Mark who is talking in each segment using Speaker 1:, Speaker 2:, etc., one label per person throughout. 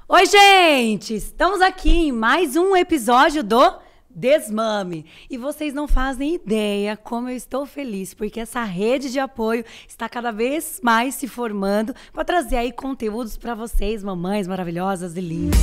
Speaker 1: Oi, gente! Estamos aqui em mais um episódio do Desmame. E vocês não fazem ideia como eu estou feliz, porque essa rede de apoio está cada vez mais se formando para trazer aí conteúdos para vocês, mamães maravilhosas e lindas.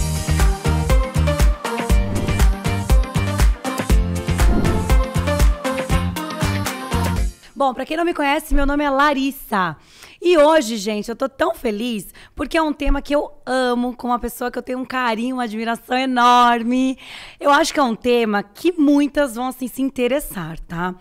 Speaker 1: Bom, para quem não me conhece, meu nome é Larissa. E hoje, gente, eu tô tão feliz porque é um tema que eu amo, com uma pessoa que eu tenho um carinho, uma admiração enorme. Eu acho que é um tema que muitas vão assim, se interessar, tá?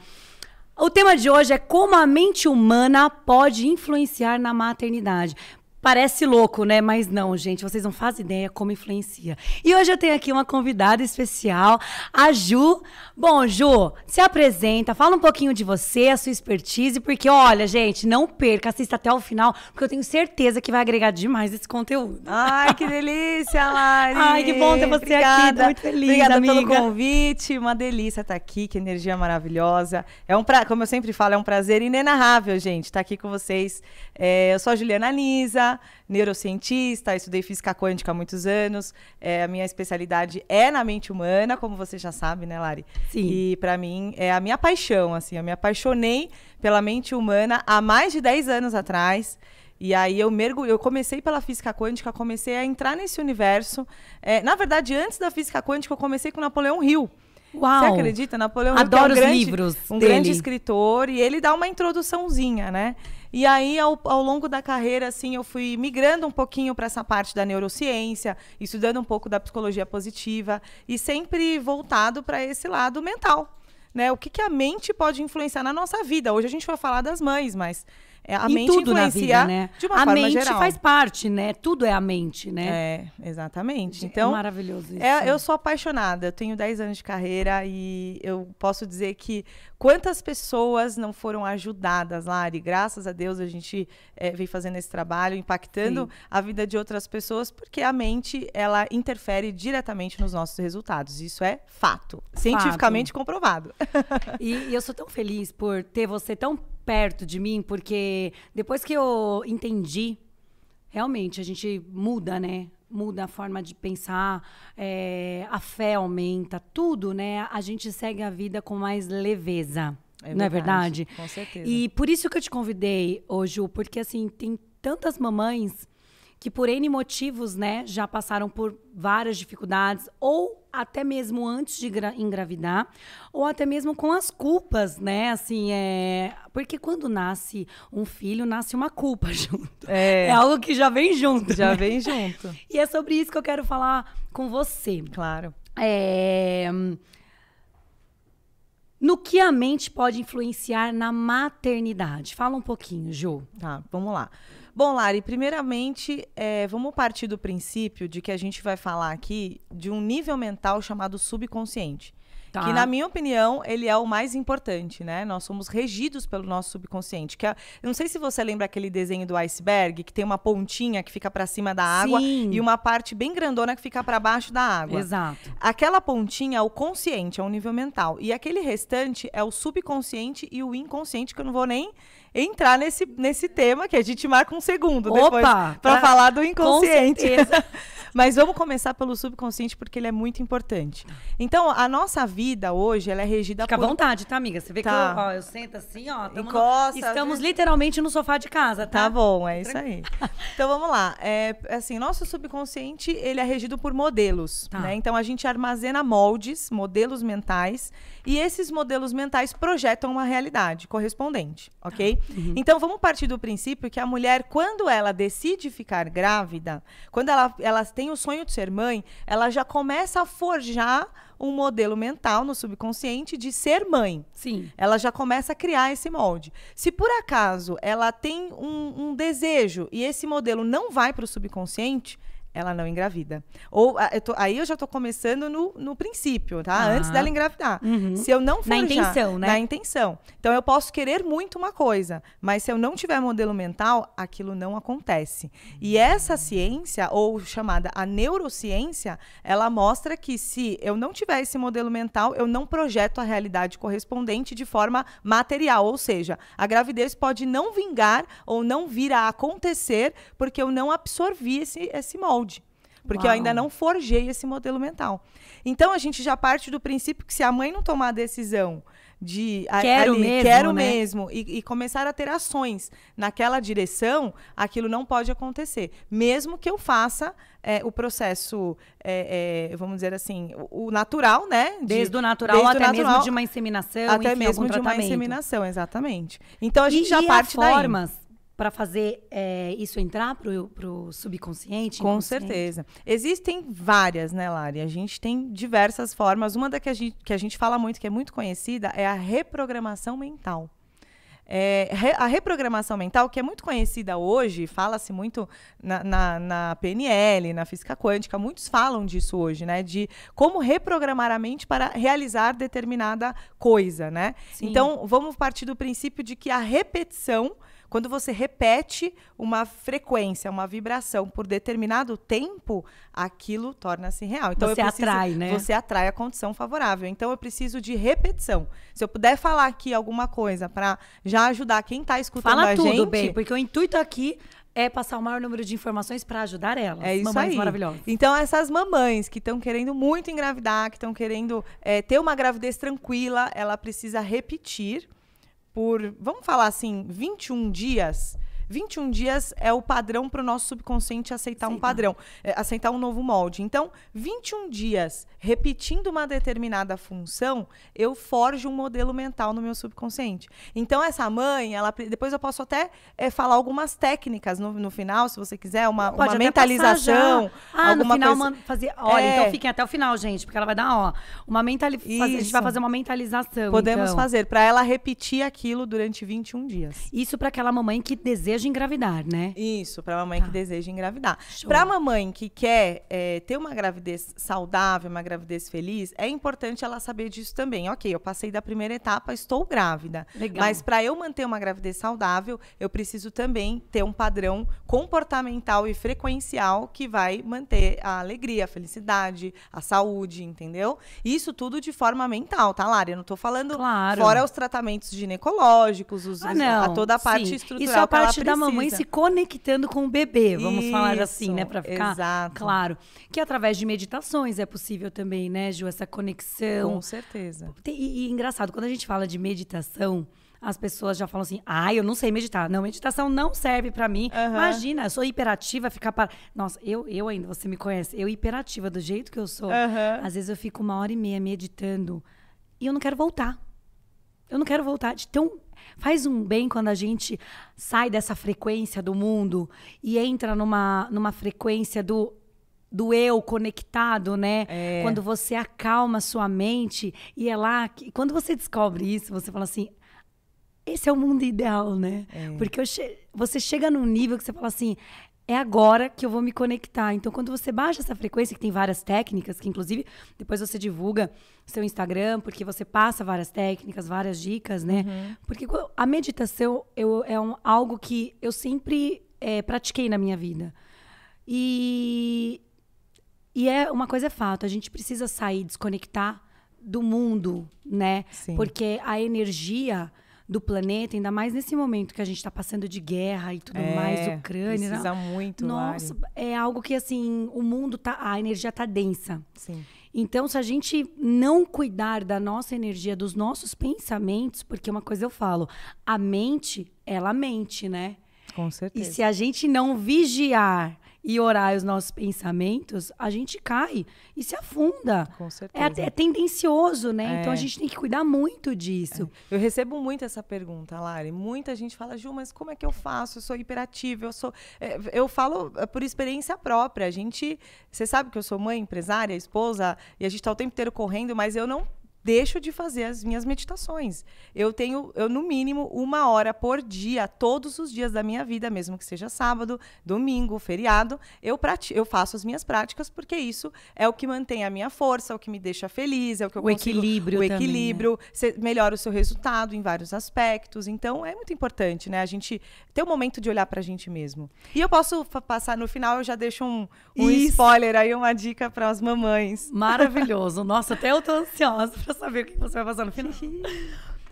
Speaker 1: O tema de hoje é como a mente humana pode influenciar na maternidade. Parece louco, né? Mas não, gente, vocês não fazem ideia como influencia. E hoje eu tenho aqui uma convidada especial, a Ju. Bom, Ju, se apresenta, fala um pouquinho de você, a sua expertise, porque, olha, gente, não perca, assista até o final, porque eu tenho certeza que vai agregar demais esse conteúdo.
Speaker 2: Ai, que delícia, Lari!
Speaker 1: Ai, que bom ter você
Speaker 2: Obrigada.
Speaker 1: aqui, tô muito feliz,
Speaker 2: Obrigada
Speaker 1: amiga.
Speaker 2: pelo convite, uma delícia estar aqui, que energia maravilhosa. Como eu sempre falo, é um prazer inenarrável, gente, estar aqui com vocês. Eu sou a Juliana Nisa, neurocientista, estudei física quântica há muitos anos. A minha especialidade é na mente humana, como você já sabe, né, Lari?
Speaker 1: Sim.
Speaker 2: E para mim é a minha paixão, assim, eu me apaixonei pela mente humana há mais de 10 anos atrás. E aí eu comecei pela física quântica, comecei a entrar nesse universo. Na verdade, antes da física quântica, eu comecei com Napoleão Hill.
Speaker 1: Uau!
Speaker 2: Você acredita? Napoleão Hill,
Speaker 1: Adoro
Speaker 2: que é
Speaker 1: os livros
Speaker 2: um
Speaker 1: dele.
Speaker 2: grande escritor, e ele dá uma introduçãozinha, né? E aí, ao longo da carreira, assim, eu fui migrando um pouquinho para essa parte da neurociência, estudando um pouco da psicologia positiva, e sempre voltado para esse lado mental, né? O que a mente pode influenciar na nossa vida? Hoje a gente vai falar das mães, mas a mente
Speaker 1: tudo na
Speaker 2: influencia
Speaker 1: vida, né?
Speaker 2: de uma
Speaker 1: a
Speaker 2: forma
Speaker 1: mente
Speaker 2: geral.
Speaker 1: faz parte, né? Tudo é a mente, né?
Speaker 2: Exatamente.
Speaker 1: É
Speaker 2: Então,
Speaker 1: maravilhoso isso.
Speaker 2: eu sou apaixonada. Eu tenho 10 anos de carreira e eu posso dizer que quantas pessoas não foram ajudadas, Lari? Graças a Deus a gente vem fazendo esse trabalho, impactando
Speaker 1: Sim.
Speaker 2: a vida de outras pessoas, porque a mente, ela interfere diretamente nos nossos resultados. Isso é fato. Cientificamente comprovado.
Speaker 1: E eu sou tão feliz por ter você tão perto de mim, porque depois que eu entendi, realmente a gente muda, né? Muda a forma de pensar, a fé aumenta, tudo, né? A gente segue a vida com mais leveza, não é verdade?
Speaker 2: Com certeza.
Speaker 1: E por isso que eu te convidei hoje, Ju, porque assim, tem tantas mamães que por N motivos, né, já passaram por várias dificuldades, ou até mesmo antes de engravidar, ou até mesmo com as culpas, né, assim, porque quando nasce um filho, nasce uma culpa junto. É algo que já vem junto.
Speaker 2: Já
Speaker 1: né?
Speaker 2: vem junto.
Speaker 1: E é sobre isso que eu quero falar com você.
Speaker 2: Claro.
Speaker 1: No que a mente pode influenciar na maternidade? Fala um pouquinho, Ju.
Speaker 2: Tá, vamos lá. Bom, Lari, primeiramente, vamos partir do princípio de que a gente vai falar aqui de um nível mental chamado subconsciente.
Speaker 1: Tá.
Speaker 2: Que, na minha opinião, ele é o mais importante, né? Nós somos regidos pelo nosso subconsciente. Eu não sei se você lembra aquele desenho do iceberg, que tem uma pontinha que fica para cima da água e uma parte bem grandona que fica para baixo da água.
Speaker 1: Exato.
Speaker 2: Aquela pontinha é o consciente, é o nível mental. E aquele restante é o subconsciente e o inconsciente, que eu não vou nem entrar nesse tema, que a gente marca um segundo depois para falar do inconsciente.
Speaker 1: Com certeza.
Speaker 2: Mas vamos começar pelo subconsciente, porque ele é muito importante. Então, a nossa vida hoje, ela é regida
Speaker 1: Fica
Speaker 2: por...
Speaker 1: à vontade, tá, amiga? Você vê que
Speaker 2: Tá.
Speaker 1: eu sento assim, ó.
Speaker 2: Encosta,
Speaker 1: Estamos literalmente no sofá de casa, tá?
Speaker 2: Tá bom, é isso aí. Então, vamos lá. Assim, nosso subconsciente, ele é regido por modelos,
Speaker 1: Tá.
Speaker 2: né? Então, a gente armazena modelos mentais, e esses modelos mentais projetam uma realidade correspondente, ok?
Speaker 1: Uhum.
Speaker 2: Então, vamos partir do princípio que a mulher, quando ela decide ficar grávida, quando ela tem o sonho de ser mãe, ela já começa a forjar um modelo mental no subconsciente de ser mãe.
Speaker 1: Sim.
Speaker 2: Ela já começa a criar esse molde. Se por acaso ela tem um desejo e esse modelo não vai para o subconsciente, ela não engravida. Aí eu já estou começando no princípio, tá? Antes dela engravidar.
Speaker 1: Uhum.
Speaker 2: Se eu não forjar...
Speaker 1: Na intenção, né?
Speaker 2: Na intenção. Então, eu posso querer muito uma coisa, mas se eu não tiver modelo mental, aquilo não acontece. E essa ciência, ou chamada a neurociência, ela mostra que se eu não tiver esse modelo mental, eu não projeto a realidade correspondente de forma material. Ou seja, a gravidez pode não vingar ou não vir a acontecer porque eu não absorvi esse molde. porque eu ainda não forjei esse modelo mental. Então, a gente já parte do princípio que se a mãe não tomar a decisão de quero mesmo e começar a ter ações naquela direção, aquilo não pode acontecer. Mesmo que eu faça o processo, vamos dizer assim, o natural, né?
Speaker 1: Desde o natural até mesmo de uma inseminação,
Speaker 2: até
Speaker 1: enfim,
Speaker 2: mesmo de uma inseminação, exatamente. Então, a gente já parte daí.
Speaker 1: Formas para fazer isso entrar pro subconsciente?
Speaker 2: Com certeza. Existem várias, né, Lari? A gente tem diversas formas. Uma da que a gente fala muito, que é muito conhecida, é a reprogramação mental. A reprogramação mental, que é muito conhecida hoje, fala-se muito na PNL, na física quântica, muitos falam disso hoje, né? De como reprogramar a mente para realizar determinada coisa, né? Sim. Então, vamos partir do princípio de que a repetição, quando você repete uma frequência, uma vibração por determinado tempo, aquilo torna-se real. Então,
Speaker 1: você atrai, né?
Speaker 2: Você atrai a condição favorável. Então, eu preciso de repetição. Se eu puder falar aqui alguma coisa para já ajudar quem está escutando a gente...
Speaker 1: Fala tudo, bem, porque o intuito aqui é passar o maior número de informações para ajudar elas.
Speaker 2: É isso
Speaker 1: mamães
Speaker 2: aí.
Speaker 1: Maravilhosas.
Speaker 2: Então, essas mamães que estão querendo muito engravidar, que estão querendo ter uma gravidez tranquila, ela precisa repetir por, vamos falar assim, 21 dias. 21 dias é o padrão para o nosso subconsciente aceitar um padrão, aceitar um novo molde. Então, 21 dias repetindo uma determinada função, eu forjo um modelo mental no meu subconsciente. Então, essa mãe, depois eu posso até falar algumas técnicas no final, se você quiser, uma mentalização.
Speaker 1: No final fazer. Olha, então fiquem até o final, gente, porque ela vai dar, a gente vai fazer uma mentalização.
Speaker 2: Podemos fazer, para ela repetir aquilo durante 21 dias.
Speaker 1: Isso para aquela mamãe que deseja engravidar, né?
Speaker 2: Isso, para a mamãe que deseja engravidar. Para a mamãe que quer ter uma gravidez saudável, uma gravidez feliz, é importante ela saber disso também. Ok, eu passei da primeira etapa, estou grávida.
Speaker 1: Legal.
Speaker 2: Mas para eu manter uma gravidez saudável, eu preciso também ter um padrão comportamental e frequencial que vai manter a alegria, a felicidade, a saúde, entendeu? Isso tudo de forma mental, tá, Lari? Eu não tô falando fora os tratamentos ginecológicos, toda a parte estrutural.
Speaker 1: Isso é a parte
Speaker 2: da
Speaker 1: mamãe se conectando com o bebê, vamos falar assim, né? Pra ficar claro. Que através de meditações é possível também, né, Ju? Essa conexão.
Speaker 2: Com certeza.
Speaker 1: E engraçado, quando a gente fala de meditação, as pessoas já falam assim, eu não sei meditar. Não, meditação não serve pra mim. Imagina, eu sou hiperativa, ficar para... Nossa, eu ainda, você me conhece, eu hiperativa do jeito que eu sou. Às vezes eu fico 1h30 meditando e eu não quero voltar. Eu não quero voltar de tão... Faz um bem quando a gente sai dessa frequência do mundo e entra numa frequência do eu conectado, né? Quando você acalma sua mente e é lá... Quando você descobre isso, você fala assim... Esse é o mundo ideal, né? Porque você chega num nível que você fala assim... É agora que eu vou me conectar. Então, quando você baixa essa frequência, que tem várias técnicas, que inclusive depois você divulga seu Instagram, porque você passa várias técnicas, várias dicas, né? Porque a meditação algo que eu sempre pratiquei na minha vida. E uma coisa é fato, a gente precisa sair, desconectar do mundo, né?
Speaker 2: Sim.
Speaker 1: Porque a energia do planeta, ainda mais nesse momento que a gente está passando de guerra e tudo mais, Ucrânia.
Speaker 2: Precisa muito,
Speaker 1: nossa, é algo que, assim, o mundo a energia tá densa.
Speaker 2: Sim.
Speaker 1: Então, se a gente não cuidar da nossa energia, dos nossos pensamentos, porque uma coisa eu falo, a mente, ela mente, né?
Speaker 2: Com certeza.
Speaker 1: E se a gente não vigiar e orar os nossos pensamentos, a gente cai e se afunda.
Speaker 2: Com certeza.
Speaker 1: É tendencioso, né? Então a gente tem que cuidar muito disso.
Speaker 2: Eu recebo muito essa pergunta, Lari. Muita gente fala, Ju, mas como é que eu faço? Eu sou hiperativa, eu falo por experiência própria. Você sabe que eu sou mãe, empresária, esposa, e a gente tá o tempo inteiro correndo, mas eu não deixo de fazer as minhas meditações. Eu no mínimo 1 hora por dia, todos os dias da minha vida, mesmo que seja sábado, domingo, feriado, eu faço as minhas práticas, porque isso é o que mantém a minha força, é o que me deixa feliz, é o que eu consigo...
Speaker 1: Equilíbrio também,
Speaker 2: equilíbrio, né? Melhora o seu resultado em vários aspectos. Então, é muito importante, né? A gente ter um momento de olhar pra gente mesmo. E eu posso passar no final, eu já deixo um spoiler aí, uma dica para as mamães.
Speaker 1: Maravilhoso. Nossa, até eu tô ansiosa pra saber o que você vai passar no final.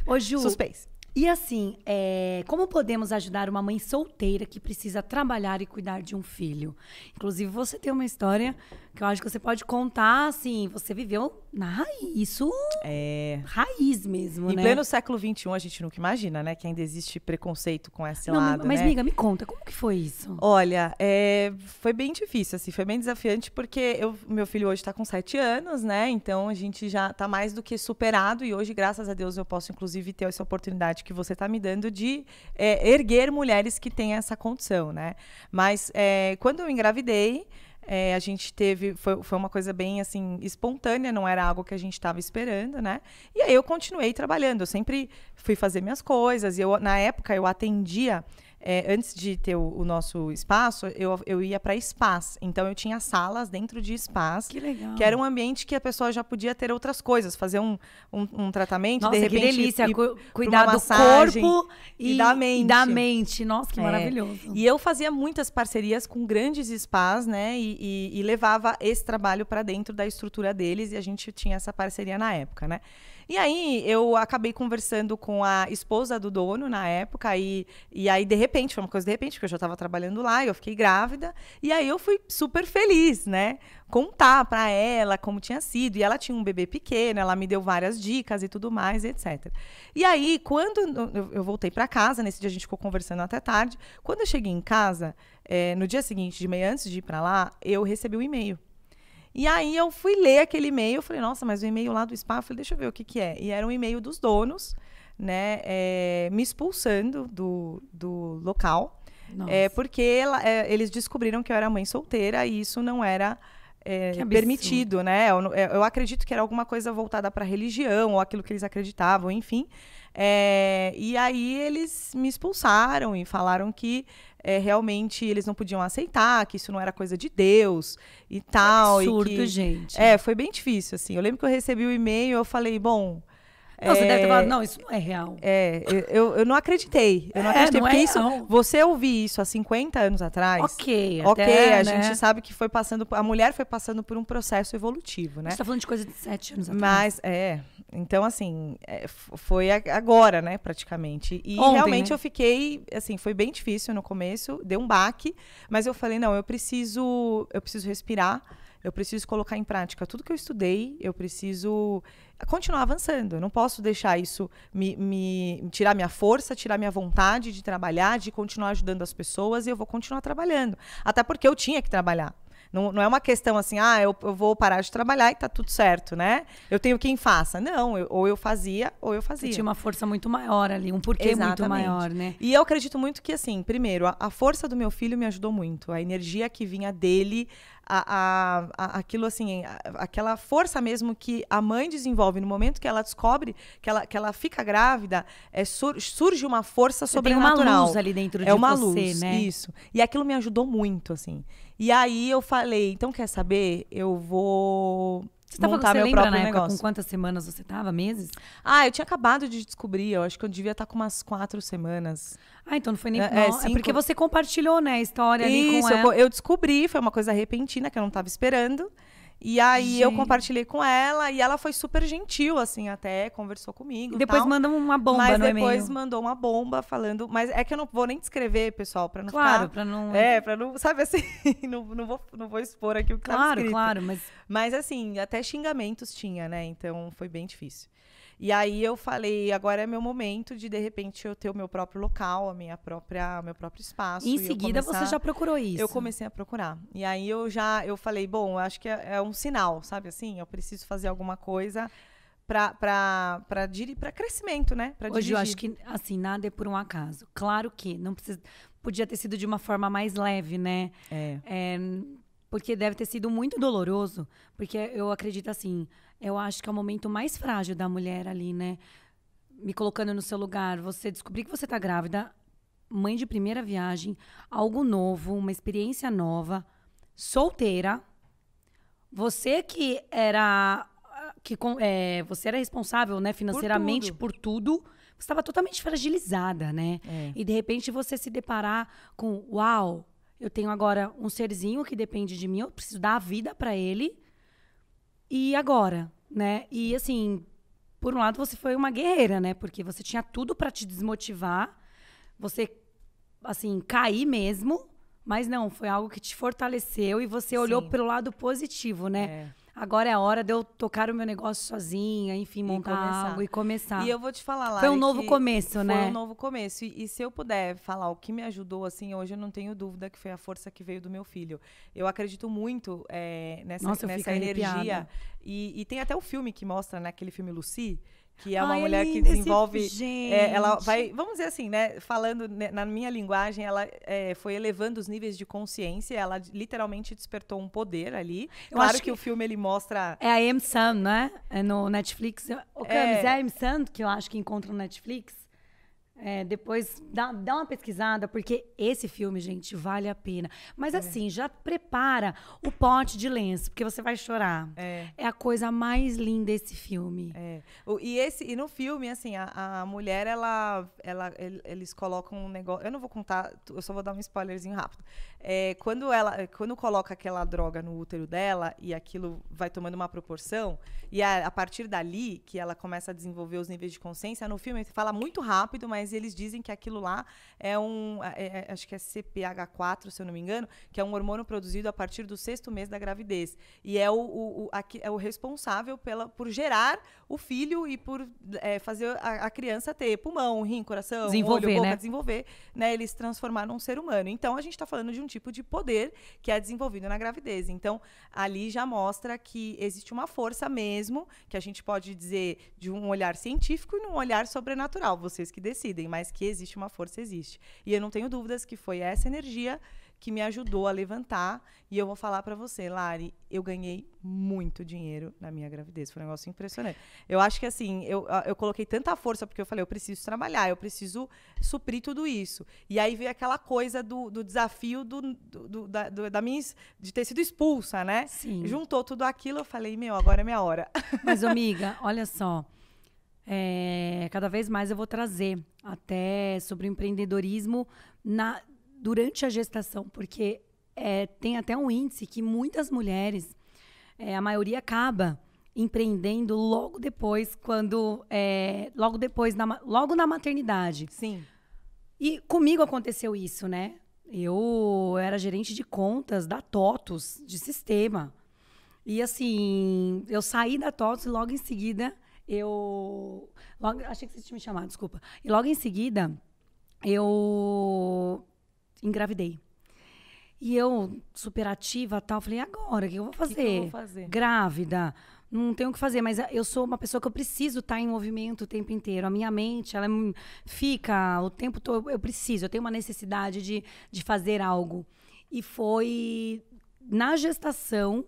Speaker 2: Ô, Ju, suspense.
Speaker 1: E assim, como podemos ajudar uma mãe solteira que precisa trabalhar e cuidar de um filho? Inclusive, você tem uma história que eu acho que você pode contar, assim, você viveu na raiz, isso raiz mesmo,
Speaker 2: Em
Speaker 1: né?
Speaker 2: pleno século XXI, a gente nunca imagina, né? Que ainda existe preconceito com esse
Speaker 1: Não,
Speaker 2: lado,
Speaker 1: mas,
Speaker 2: né?
Speaker 1: amiga, me conta, como que foi isso?
Speaker 2: Olha, foi bem difícil, assim, foi bem desafiante, porque meu filho hoje está com 7 anos, né? Então a gente já está mais do que superado e hoje, graças a Deus, eu posso, inclusive, ter essa oportunidade que você está me dando de erguer mulheres que têm essa condição, né? Mas quando eu engravidei, a gente foi uma coisa bem, assim, espontânea, não era algo que a gente estava esperando, né? E aí eu continuei trabalhando, eu sempre fui fazer minhas coisas, e na época eu atendia. Antes de ter o nosso espaço, eu ia para spas. Então, eu tinha salas dentro de spas.
Speaker 1: Que legal.
Speaker 2: Que era um ambiente que a pessoa já podia ter outras coisas. Fazer um tratamento,
Speaker 1: Nossa,
Speaker 2: de repente...
Speaker 1: que delícia. Cuidar
Speaker 2: uma
Speaker 1: do
Speaker 2: massagem
Speaker 1: corpo
Speaker 2: e da mente.
Speaker 1: E da mente. Nossa, que maravilhoso.
Speaker 2: E eu fazia muitas parcerias com grandes spas, né? E levava esse trabalho para dentro da estrutura deles. E a gente tinha essa parceria na época, né? E aí, eu acabei conversando com a esposa do dono na época, e aí, de repente, foi uma coisa de repente, porque eu já estava trabalhando lá, e eu fiquei grávida, e aí eu fui super feliz, né? Contar para ela como tinha sido, e ela tinha um bebê pequeno, ela me deu várias dicas e tudo mais, etc. E aí, quando eu voltei para casa, nesse dia a gente ficou conversando até tarde, quando eu cheguei em casa, no dia seguinte, de manhã, antes de ir para lá, eu recebi um e-mail. E aí eu fui ler aquele e-mail, eu falei, nossa, mas o e-mail lá do spa, eu falei, deixa eu ver o que que é. E era um e-mail dos donos, né, me expulsando do local, porque eles descobriram que eu era mãe solteira e isso não era permitido, né? Eu acredito que era alguma coisa voltada para a religião ou aquilo que eles acreditavam, enfim. E aí eles me expulsaram e falaram que realmente eles não podiam aceitar, que isso não era coisa de Deus e tal.
Speaker 1: Absurdo, gente.
Speaker 2: Foi bem difícil, assim. Eu lembro que eu recebi o e-mail e eu falei, bom...
Speaker 1: Não, você deve ter falado, não, isso não é real.
Speaker 2: Eu não acreditei. Eu não acreditei, porque isso, você ouvir isso há 50 anos atrás...
Speaker 1: Ok,
Speaker 2: a
Speaker 1: né?
Speaker 2: gente sabe que foi passando... A mulher foi passando por um processo evolutivo, né?
Speaker 1: Você tá falando de coisa de 7 anos atrás.
Speaker 2: Mas, então, assim, foi agora, né, praticamente. E
Speaker 1: ontem,
Speaker 2: realmente
Speaker 1: né?
Speaker 2: eu fiquei, assim, foi bem difícil no começo, deu um baque, mas eu falei, não, eu preciso respirar, eu preciso colocar em prática tudo que eu estudei, eu preciso continuar avançando. Eu não posso deixar isso me tirar minha força, tirar minha vontade de trabalhar, de continuar ajudando as pessoas, e eu vou continuar trabalhando. Até porque eu tinha que trabalhar. Não é uma questão assim, eu vou parar de trabalhar e tá tudo certo, né? Eu tenho quem faça. Não, ou eu fazia, ou eu fazia.
Speaker 1: Você tinha uma força muito maior ali, um porquê muito maior, né?
Speaker 2: E eu acredito muito que, assim, primeiro, a força do meu filho me ajudou muito. A energia que vinha dele, aquilo assim, aquela força mesmo que a mãe desenvolve no momento que ela descobre que ela fica grávida, surge uma força sobrenatural.
Speaker 1: Tem uma luz ali dentro de
Speaker 2: uma
Speaker 1: você,
Speaker 2: luz,
Speaker 1: né?
Speaker 2: Isso. E aquilo me ajudou muito, assim. E aí eu falei, então quer saber? Eu vou montar meu próprio
Speaker 1: na época
Speaker 2: negócio.
Speaker 1: com quantas semanas você tava? Meses?
Speaker 2: Eu tinha acabado de descobrir, eu acho que eu devia estar com umas 4 semanas.
Speaker 1: Então não foi nem... É porque você compartilhou, né, a história ali com ela.
Speaker 2: Eu descobri, foi uma coisa repentina que eu não estava esperando. E aí eu compartilhei com ela e ela foi super gentil, assim, até conversou comigo.
Speaker 1: E depois manda uma bomba no e-mail.
Speaker 2: Mas depois mandou uma bomba falando... Mas é que eu não vou nem descrever, pessoal, pra não
Speaker 1: ficar...
Speaker 2: pra não... Sabe assim, não vou expor aqui o que estava escrito.
Speaker 1: Claro,
Speaker 2: Mas assim, até xingamentos tinha, né? Então foi bem difícil. E aí eu falei, agora é meu momento de repente, eu ter o meu próprio local, meu próprio espaço.
Speaker 1: E em seguida você já procurou isso?
Speaker 2: Eu comecei a procurar. E aí eu falei, bom, acho que é um sinal, sabe assim? Eu preciso fazer alguma coisa para crescimento, né? Pra
Speaker 1: Hoje
Speaker 2: dirigir.
Speaker 1: eu acho que, assim, nada é por um acaso. Claro que não precisa... Podia ter sido de uma forma mais leve, né? Porque deve ter sido muito doloroso. Porque eu acredito assim... Eu acho que é o momento mais frágil da mulher ali, né? Me colocando no seu lugar. Você descobrir que você tá grávida, mãe de primeira viagem, algo novo, uma experiência nova, solteira. Você que era... você era responsável, né, financeiramente por tudo. Você estava totalmente fragilizada, né? E de repente você se deparar com... Uau, eu tenho agora um serzinho que depende de mim. Eu preciso dar a vida para ele. E agora, né? E assim, por um lado, você foi uma guerreira, né? Porque você tinha tudo pra te desmotivar, você, assim, cair mesmo, mas não, foi algo que te fortaleceu e você olhou
Speaker 2: Sim.
Speaker 1: pelo lado positivo, né? Agora é a hora de eu tocar o meu negócio sozinha, enfim, montar algo e começar.
Speaker 2: E eu vou te falar, Lari,
Speaker 1: foi um novo começo, né?
Speaker 2: Foi um novo começo. E se eu puder falar o que me ajudou, assim, hoje eu não tenho dúvida que foi a força que veio do meu filho. Eu acredito muito nessa energia. E tem até o filme que mostra, né? Aquele filme Lucy, que é uma mulher que desenvolve. Ela vai, vamos dizer assim, né? Falando na minha linguagem, ela foi elevando os níveis de consciência. Ela literalmente despertou um poder ali. Claro que o filme ele mostra.
Speaker 1: É a M. Sun, né? É no Netflix. O Camis, é a M. Sun que eu acho que encontra no Netflix. Depois dá uma pesquisada, porque esse filme, gente, vale a pena. Mas assim, já prepara o pote de lenço, porque você vai chorar. É a coisa mais linda esse filme.
Speaker 2: E no filme, assim, a mulher, eles colocam um negócio. Eu não vou contar, eu só vou dar um spoilerzinho rápido. Quando coloca aquela droga no útero dela e aquilo vai tomando uma proporção, e a partir dali que ela começa a desenvolver os níveis de consciência, no filme fala muito rápido, mas eles dizem que aquilo lá acho que é CPH4, se eu não me engano, que é um hormônio produzido a partir do 6º mês da gravidez. E é o responsável por gerar o filho e por fazer a criança ter pulmão, rim, coração, olho, boca,
Speaker 1: né?
Speaker 2: Desenvolver, né? Ele se transformar num ser humano. Então, a gente está falando de um tipo de poder que é desenvolvido na gravidez. Então, ali já mostra que existe uma força mesmo, que a gente pode dizer de um olhar científico e num olhar sobrenatural, vocês que decidem, mas que existe uma força, existe. E eu não tenho dúvidas que foi essa energia que me ajudou a levantar. E eu vou falar pra você, Lari, eu ganhei muito dinheiro na minha gravidez. Foi um negócio impressionante. Eu acho que, assim, eu coloquei tanta força, porque eu falei, eu preciso trabalhar, eu preciso suprir tudo isso. E aí veio aquela coisa do desafio de ter sido expulsa, né?
Speaker 1: Sim.
Speaker 2: Juntou tudo aquilo, eu falei, agora é minha hora.
Speaker 1: Mas, amiga, olha só. Cada vez mais eu vou trazer até sobre o empreendedorismo durante a gestação, porque tem até um índice que muitas mulheres, a maioria acaba empreendendo logo depois, logo na maternidade.
Speaker 2: Sim.
Speaker 1: E comigo aconteceu isso, né? Eu era gerente de contas da TOTUS, de sistema. E assim, eu saí da TOTUS e logo em seguida achei que você tinha me chamado, desculpa. E logo em seguida, eu engravidei. E eu, super ativa, tal, falei, agora, o que eu vou fazer?
Speaker 2: Que eu vou fazer?
Speaker 1: Grávida, não tenho o que fazer, mas eu sou uma pessoa que eu preciso estar em movimento o tempo inteiro. A minha mente, ela fica o tempo todo, eu tenho uma necessidade de fazer algo. E foi na gestação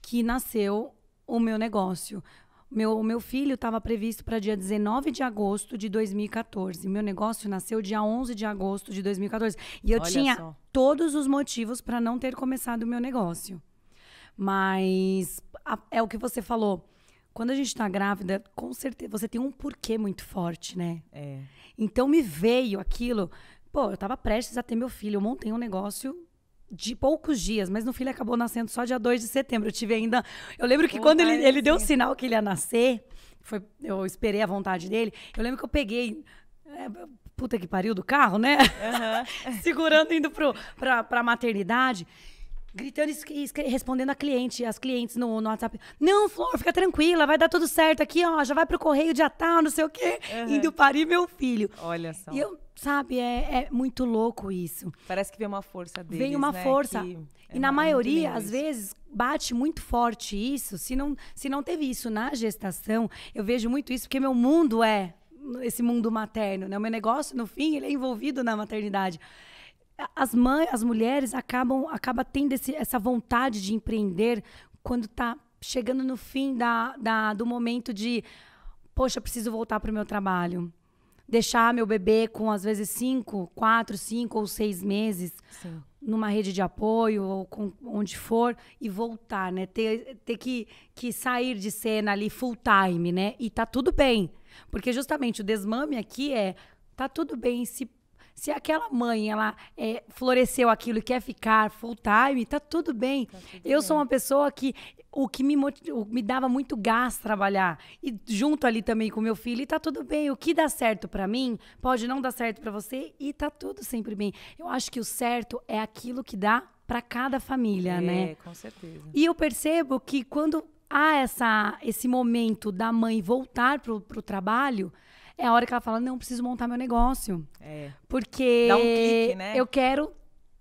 Speaker 1: que nasceu o meu negócio. O meu filho estava previsto para dia 19 de agosto de 2014. Meu negócio nasceu dia 11 de agosto de 2014. E eu tinha todos os motivos para não ter começado o meu negócio. Mas é o que você falou. Quando a gente está grávida, com certeza, você tem um porquê muito forte, né? Então me veio aquilo. Pô, eu estava prestes a ter meu filho. Eu montei um negócio de poucos dias, mas no filho acabou nascendo só dia 2 de setembro. Eu lembro que quando ele deu o sinal que ele ia nascer, eu esperei a vontade dele, eu lembro que eu peguei, puta que pariu, do carro, né? Segurando, indo pra maternidade, gritando e respondendo as clientes no WhatsApp. Não, Flor, fica tranquila, vai dar tudo certo aqui, ó, já vai pro correio dia tal, não sei o quê, indo parir meu filho.
Speaker 2: Olha só.
Speaker 1: E eu, sabe, é muito louco isso.
Speaker 2: Parece que vem uma força deles,
Speaker 1: vem uma força. E na maioria, às
Speaker 2: isso.
Speaker 1: vezes, bate muito forte isso. Se não teve isso na gestação, eu vejo muito isso, porque meu mundo é esse mundo materno, né? O meu negócio, no fim, ele é envolvido na maternidade. As mulheres acabam tendo essa vontade de empreender quando tá chegando no fim do momento de, poxa, eu preciso voltar para o meu trabalho. Deixar meu bebê com, às vezes, 4, 5 ou 6 meses.
Speaker 2: Sim.
Speaker 1: Numa rede de apoio, ou onde for, e voltar, né? Ter que sair de cena ali full time, né? E tá tudo bem. Porque justamente o desmame aqui tá tudo bem Se aquela mãe, ela floresceu aquilo e quer ficar full time, tá tudo bem. Eu sou uma pessoa que o que me dava muito gás trabalhar. E junto ali também com meu filho, e tá tudo bem. O que dá certo pra mim, pode não dar certo pra você, e tá tudo sempre bem. Eu acho que o certo é aquilo que dá pra cada família, né?
Speaker 2: Com certeza.
Speaker 1: E eu percebo que quando há esse momento da mãe voltar pro trabalho, é a hora que ela fala, não, preciso montar meu negócio. Porque
Speaker 2: dá um clique, né?
Speaker 1: eu quero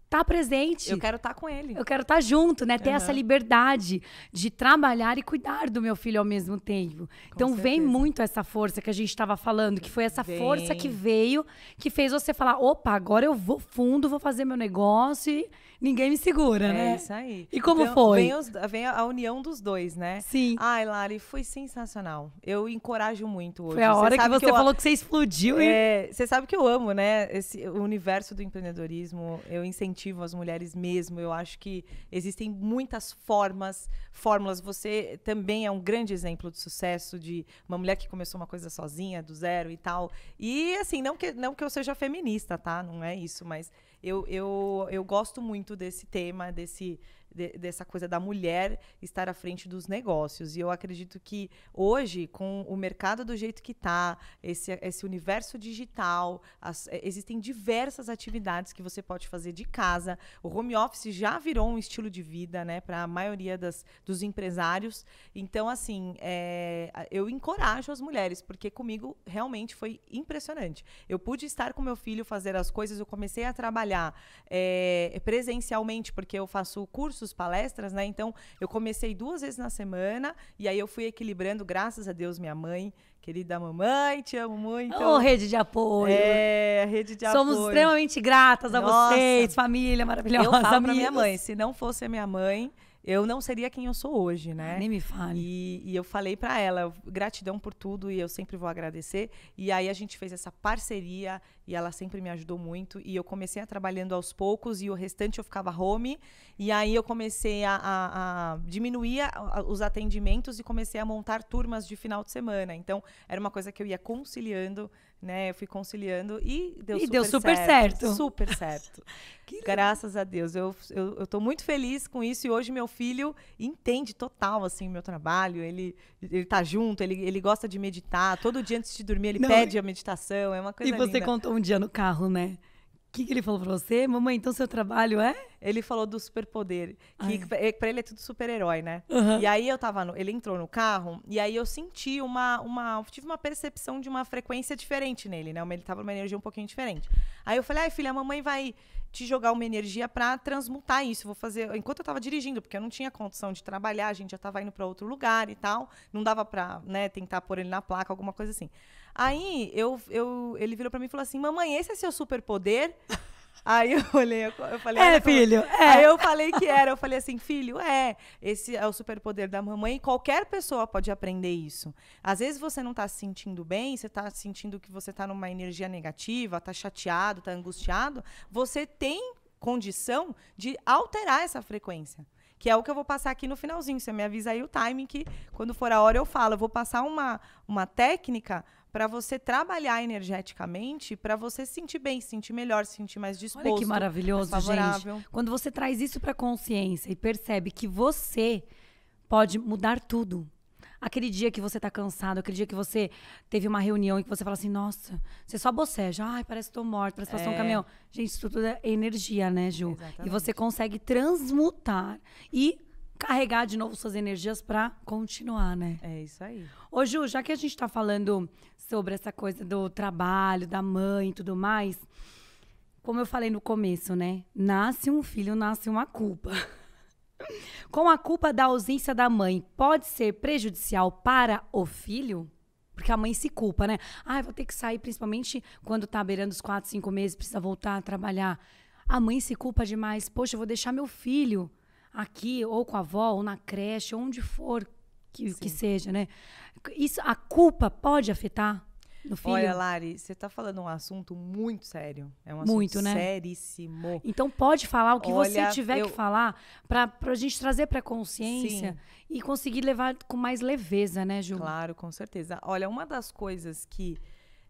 Speaker 1: estar presente.
Speaker 2: Eu quero estar com ele.
Speaker 1: Eu quero estar junto, né? Ter essa liberdade de trabalhar e cuidar do meu filho ao mesmo tempo. Então vem muito essa força que a gente estava falando, que foi essa força que veio, que fez você falar, opa, agora eu vou fundo, vou fazer meu negócio e ninguém me segura, né?
Speaker 2: É isso aí.
Speaker 1: E como foi?
Speaker 2: Vem a união dos dois, né?
Speaker 1: Sim.
Speaker 2: Ai, Lari, foi sensacional. Eu encorajo muito hoje.
Speaker 1: Foi a hora que você falou que você explodiu.
Speaker 2: Você sabe que eu amo, né? O universo do empreendedorismo. Eu incentivo as mulheres mesmo. Eu acho que existem muitas fórmulas. Você também é um grande exemplo de sucesso de uma mulher que começou uma coisa sozinha, do zero e tal. E, assim, não que eu seja feminista, tá? Não é isso, mas eu gosto muito desse tema, dessa coisa da mulher estar à frente dos negócios. E eu acredito que hoje, com o mercado do jeito que está, esse universo digital, existem diversas atividades que você pode fazer de casa. O home office já virou um estilo de vida, né, para a maioria dos empresários. Então, assim, eu encorajo as mulheres, porque comigo realmente foi impressionante. Eu pude estar com meu filho, fazer as coisas, eu comecei a trabalhar presencialmente, porque eu faço cursos, palestras, né? Então, eu comecei 2 vezes na semana e aí eu fui equilibrando, graças a Deus, minha mãe, querida mamãe, te amo muito.
Speaker 1: Rede de apoio.
Speaker 2: Rede de apoio.
Speaker 1: Somos extremamente gratas a vocês, família maravilhosa.
Speaker 2: Eu falo pra minha mãe, se não fosse a minha mãe, eu não seria quem eu sou hoje, né?
Speaker 1: Nem me fale.
Speaker 2: E eu falei pra ela, gratidão por tudo e eu sempre vou agradecer. E aí a gente fez essa parceria e ela sempre me ajudou muito. E eu comecei a trabalhando aos poucos e o restante eu ficava home. E aí eu comecei a diminuir os atendimentos e comecei a montar turmas de final de semana. Então, era uma coisa que eu ia conciliando, né? Eu fui conciliando e deu super certo. Super certo. Graças a Deus. Eu tô muito feliz com isso e hoje meu filho entende total, assim, o meu trabalho. Ele tá junto, ele gosta de meditar. Todo dia antes de dormir ele pede a meditação. É uma coisa linda.
Speaker 1: E você contou um dia no carro, né? O que ele falou pra você? Mamãe, então seu trabalho é?
Speaker 2: Ele falou do superpoder, que pra ele é tudo super-herói, né?
Speaker 1: Uhum.
Speaker 2: E aí ele entrou no carro, e aí eu senti tive uma percepção de uma frequência diferente nele, né? Ele tava numa energia um pouquinho diferente. Aí eu falei, ai filha, a mamãe vai te jogar uma energia pra transmutar isso. Vou fazer, enquanto eu tava dirigindo, porque eu não tinha condição de trabalhar, a gente já tava indo pra outro lugar e tal. Não dava pra, né, tentar pôr ele na placa, alguma coisa assim. Aí ele virou pra mim e falou assim, mamãe, esse é seu superpoder? Aí eu olhei, eu falei...
Speaker 1: filho,
Speaker 2: Aí eu falei que era. Eu falei assim, filho, esse é o superpoder da mamãe e qualquer pessoa pode aprender isso. Às vezes você não tá se sentindo bem, você tá sentindo que você tá numa energia negativa, tá chateado, tá angustiado. Você tem condição de alterar essa frequência. Que é o que eu vou passar aqui no finalzinho. Você me avisa aí o timing que, quando for a hora, eu falo. Eu vou passar uma técnica para você trabalhar energeticamente, para você se sentir bem, se sentir melhor, se sentir mais disposto.
Speaker 1: Olha que maravilhoso,
Speaker 2: mais favorável.
Speaker 1: gente. Quando você traz isso para consciência e percebe que você pode mudar tudo. Aquele dia que você tá cansado, aquele dia que você teve uma reunião e que você fala assim, nossa, você só boceja, ai, parece que tô morta, parece que passou um caminhão. Gente, isso tudo é energia, né, Ju?
Speaker 2: Exatamente.
Speaker 1: E você consegue transmutar e carregar de novo suas energias pra continuar, né?
Speaker 2: É isso aí.
Speaker 1: Ô, Ju, já que a gente tá falando sobre essa coisa do trabalho, da mãe e tudo mais, como eu falei no começo, né? Nasce um filho, nasce uma culpa. Com a culpa da ausência da mãe, pode ser prejudicial para o filho? Porque a mãe se culpa, né? Ah, vou ter que sair, principalmente quando tá beirando os 4, 5 meses, precisa voltar a trabalhar. A mãe se culpa demais. Poxa, eu vou deixar meu filho aqui, ou com a avó, ou na creche, onde for que seja, né? Isso, a culpa pode afetar no filho?
Speaker 2: Olha, Lari, você tá falando um assunto muito sério. É um assunto
Speaker 1: muito, né?
Speaker 2: seríssimo.
Speaker 1: Então pode falar o que você tiver que falar pra gente trazer pra consciência. Sim. E conseguir levar com mais leveza, né, Ju?
Speaker 2: Claro, com certeza. Olha, uma das coisas que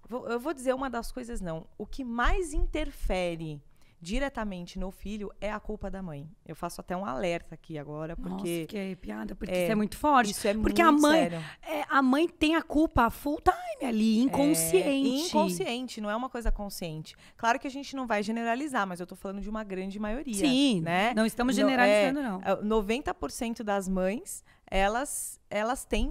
Speaker 2: eu vou dizer uma das coisas, não. O que mais interfere diretamente no filho é a culpa da mãe. Eu faço até um alerta aqui agora, porque...
Speaker 1: Nossa, fiquei arrepiada, porque isso é muito forte.
Speaker 2: Isso é
Speaker 1: porque
Speaker 2: muito sério.
Speaker 1: A mãe tem a culpa full time ali, inconsciente.
Speaker 2: Inconsciente, não é uma coisa consciente. Claro que a gente não vai generalizar, mas eu tô falando de uma grande maioria.
Speaker 1: Sim,
Speaker 2: né?
Speaker 1: Não estamos generalizando, não.
Speaker 2: 90% das mães, elas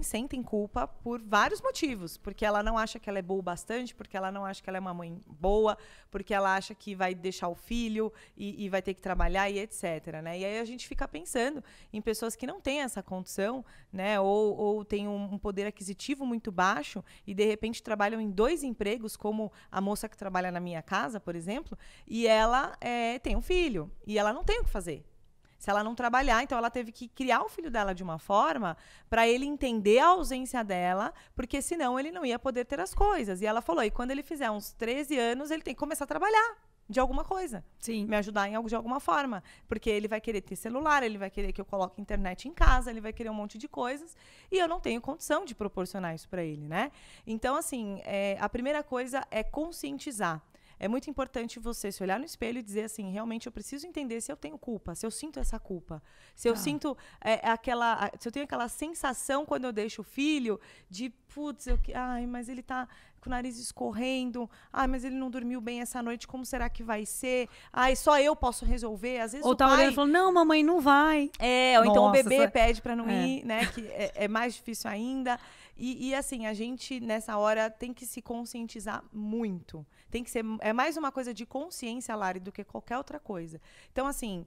Speaker 2: sentem culpa por vários motivos. Porque ela não acha que ela é boa o bastante, porque ela não acha que ela é uma mãe boa, porque ela acha que vai deixar o filho e vai ter que trabalhar e etc. Né? E aí a gente fica pensando em pessoas que não têm essa condição, né? Ou têm um poder aquisitivo muito baixo e, de repente, trabalham em 2 empregos, como a moça que trabalha na minha casa, por exemplo, e ela tem um filho e ela não tem o que fazer. Se ela não trabalhar, então ela teve que criar o filho dela de uma forma para ele entender a ausência dela, porque senão ele não ia poder ter as coisas. E ela falou, e quando ele fizer uns 13 anos, ele tem que começar a trabalhar de alguma coisa.
Speaker 1: Sim.
Speaker 2: Me ajudar de alguma forma. Porque ele vai querer ter celular, ele vai querer que eu coloque internet em casa, ele vai querer um monte de coisas, e eu não tenho condição de proporcionar isso para ele, né? Então, assim, a primeira coisa é conscientizar. É muito importante você se olhar no espelho e dizer assim, realmente eu preciso entender se eu tenho culpa, se eu sinto essa culpa. Se eu sinto se eu tenho aquela sensação quando eu deixo o filho de, putz, mas ele tá com o nariz escorrendo, mas ele não dormiu bem essa noite, como será que vai ser? Só eu posso resolver. Às vezes
Speaker 1: ou tá olhando e falando, não, mamãe, não vai.
Speaker 2: Ou então o bebê pede para não ir, né? Que é mais difícil ainda. E assim, a gente, nessa hora, tem que se conscientizar muito. Tem que ser... É mais uma coisa de consciência, Lari, do que qualquer outra coisa. Então, assim,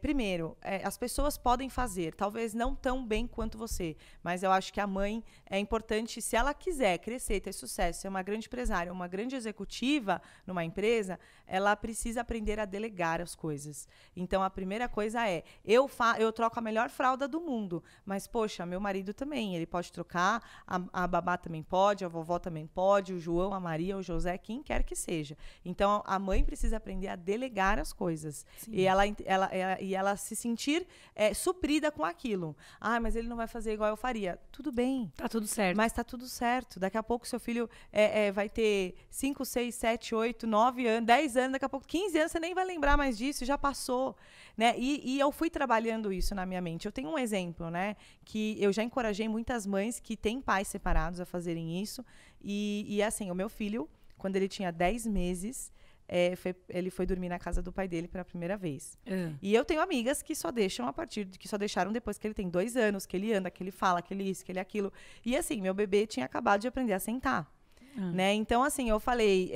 Speaker 2: primeiro, as pessoas podem fazer, talvez não tão bem quanto você, mas eu acho que a mãe é importante, se ela quiser crescer, ter sucesso, ser uma grande empresária, uma grande executiva numa empresa, ela precisa aprender a delegar as coisas. Então, a primeira coisa eu troco a melhor fralda do mundo, mas, poxa, meu marido também, ele pode trocar, a babá também pode, a vovó também pode, o João, a Maria, o José, quem quer que seja. Então, a mãe precisa aprender a delegar as coisas. Sim. E ela se sentir suprida com aquilo. Mas ele não vai fazer igual eu faria. Tudo bem.
Speaker 1: Tá tudo certo.
Speaker 2: Mas tá tudo certo. Daqui a pouco seu filho vai ter 5, 6, 7, 8, 9 anos, 10 anos, daqui a pouco 15 anos, você nem vai lembrar mais disso, já passou. Né? E eu fui trabalhando isso na minha mente. Eu tenho um exemplo, né? Que eu já encorajei muitas mães que têm pais separados a fazerem isso. E assim, o meu filho, quando ele tinha 10 meses, ele foi dormir na casa do pai dele pela primeira vez. E eu tenho amigas que só deixaram depois que ele tem 2 anos, que ele anda, que ele fala, que ele isso, que ele aquilo. E assim, meu bebê tinha acabado de aprender a sentar. Né? Então, assim, eu falei,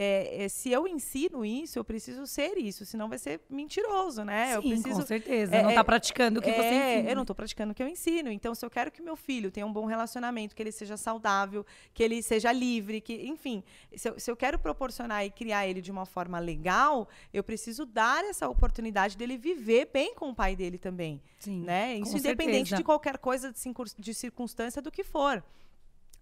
Speaker 2: se eu ensino isso, eu preciso ser isso, senão vai ser mentiroso, né?
Speaker 1: Sim,
Speaker 2: eu preciso,
Speaker 1: com certeza. Não tá praticando o que você ensina.
Speaker 2: Eu não tô praticando o que eu ensino. Então, se eu quero que meu filho tenha um bom relacionamento, que ele seja saudável, que ele seja livre, que, enfim, se eu quero proporcionar e criar ele de uma forma legal, eu preciso dar essa oportunidade dele viver bem com o pai dele também. Sim, né? Isso independente de qualquer coisa, de circunstância do que for.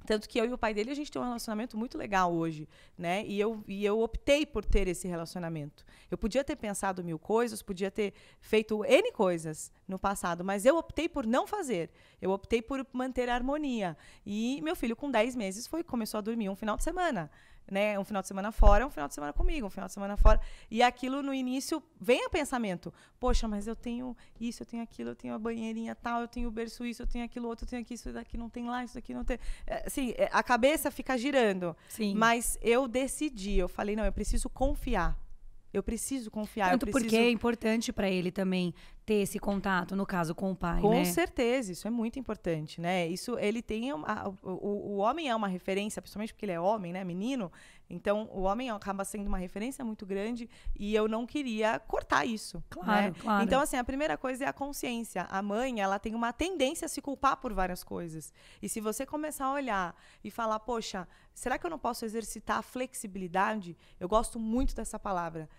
Speaker 2: Tanto que eu e o pai dele, a gente tem um relacionamento muito legal hoje, né? E eu optei por ter esse relacionamento. Eu podia ter pensado 1000 coisas, podia ter feito N coisas no passado, mas eu optei por não fazer. Eu optei por manter a harmonia. E meu filho, com 10 meses, começou a dormir um final de semana. Né? Um final de semana fora, um final de semana comigo, um final de semana fora. E aquilo, no início, vem a pensamento. Poxa, mas eu tenho isso, eu tenho aquilo, eu tenho a banheirinha tal, eu tenho o berço isso, eu tenho aquilo outro, eu tenho aqui, isso daqui não tem lá, isso daqui não tem... Assim, a cabeça fica girando. Sim. Mas eu decidi, eu falei, não, eu preciso confiar. Eu preciso confiar.
Speaker 1: Tanto porque é importante para ele também ter esse contato, no caso, com o pai,
Speaker 2: com
Speaker 1: né?
Speaker 2: certeza, isso é muito importante, né? Isso, ele tem... O homem é uma referência, principalmente porque ele é homem, né? Menino. Então, o homem acaba sendo uma referência muito grande e eu não queria cortar isso.
Speaker 1: Claro,
Speaker 2: né?
Speaker 1: claro.
Speaker 2: Então, assim, a primeira coisa é a consciência. A mãe, ela tem uma tendência a se culpar por várias coisas. E se você começar a olhar e falar, poxa, será que eu não posso exercitar a flexibilidade? Eu gosto muito dessa palavra.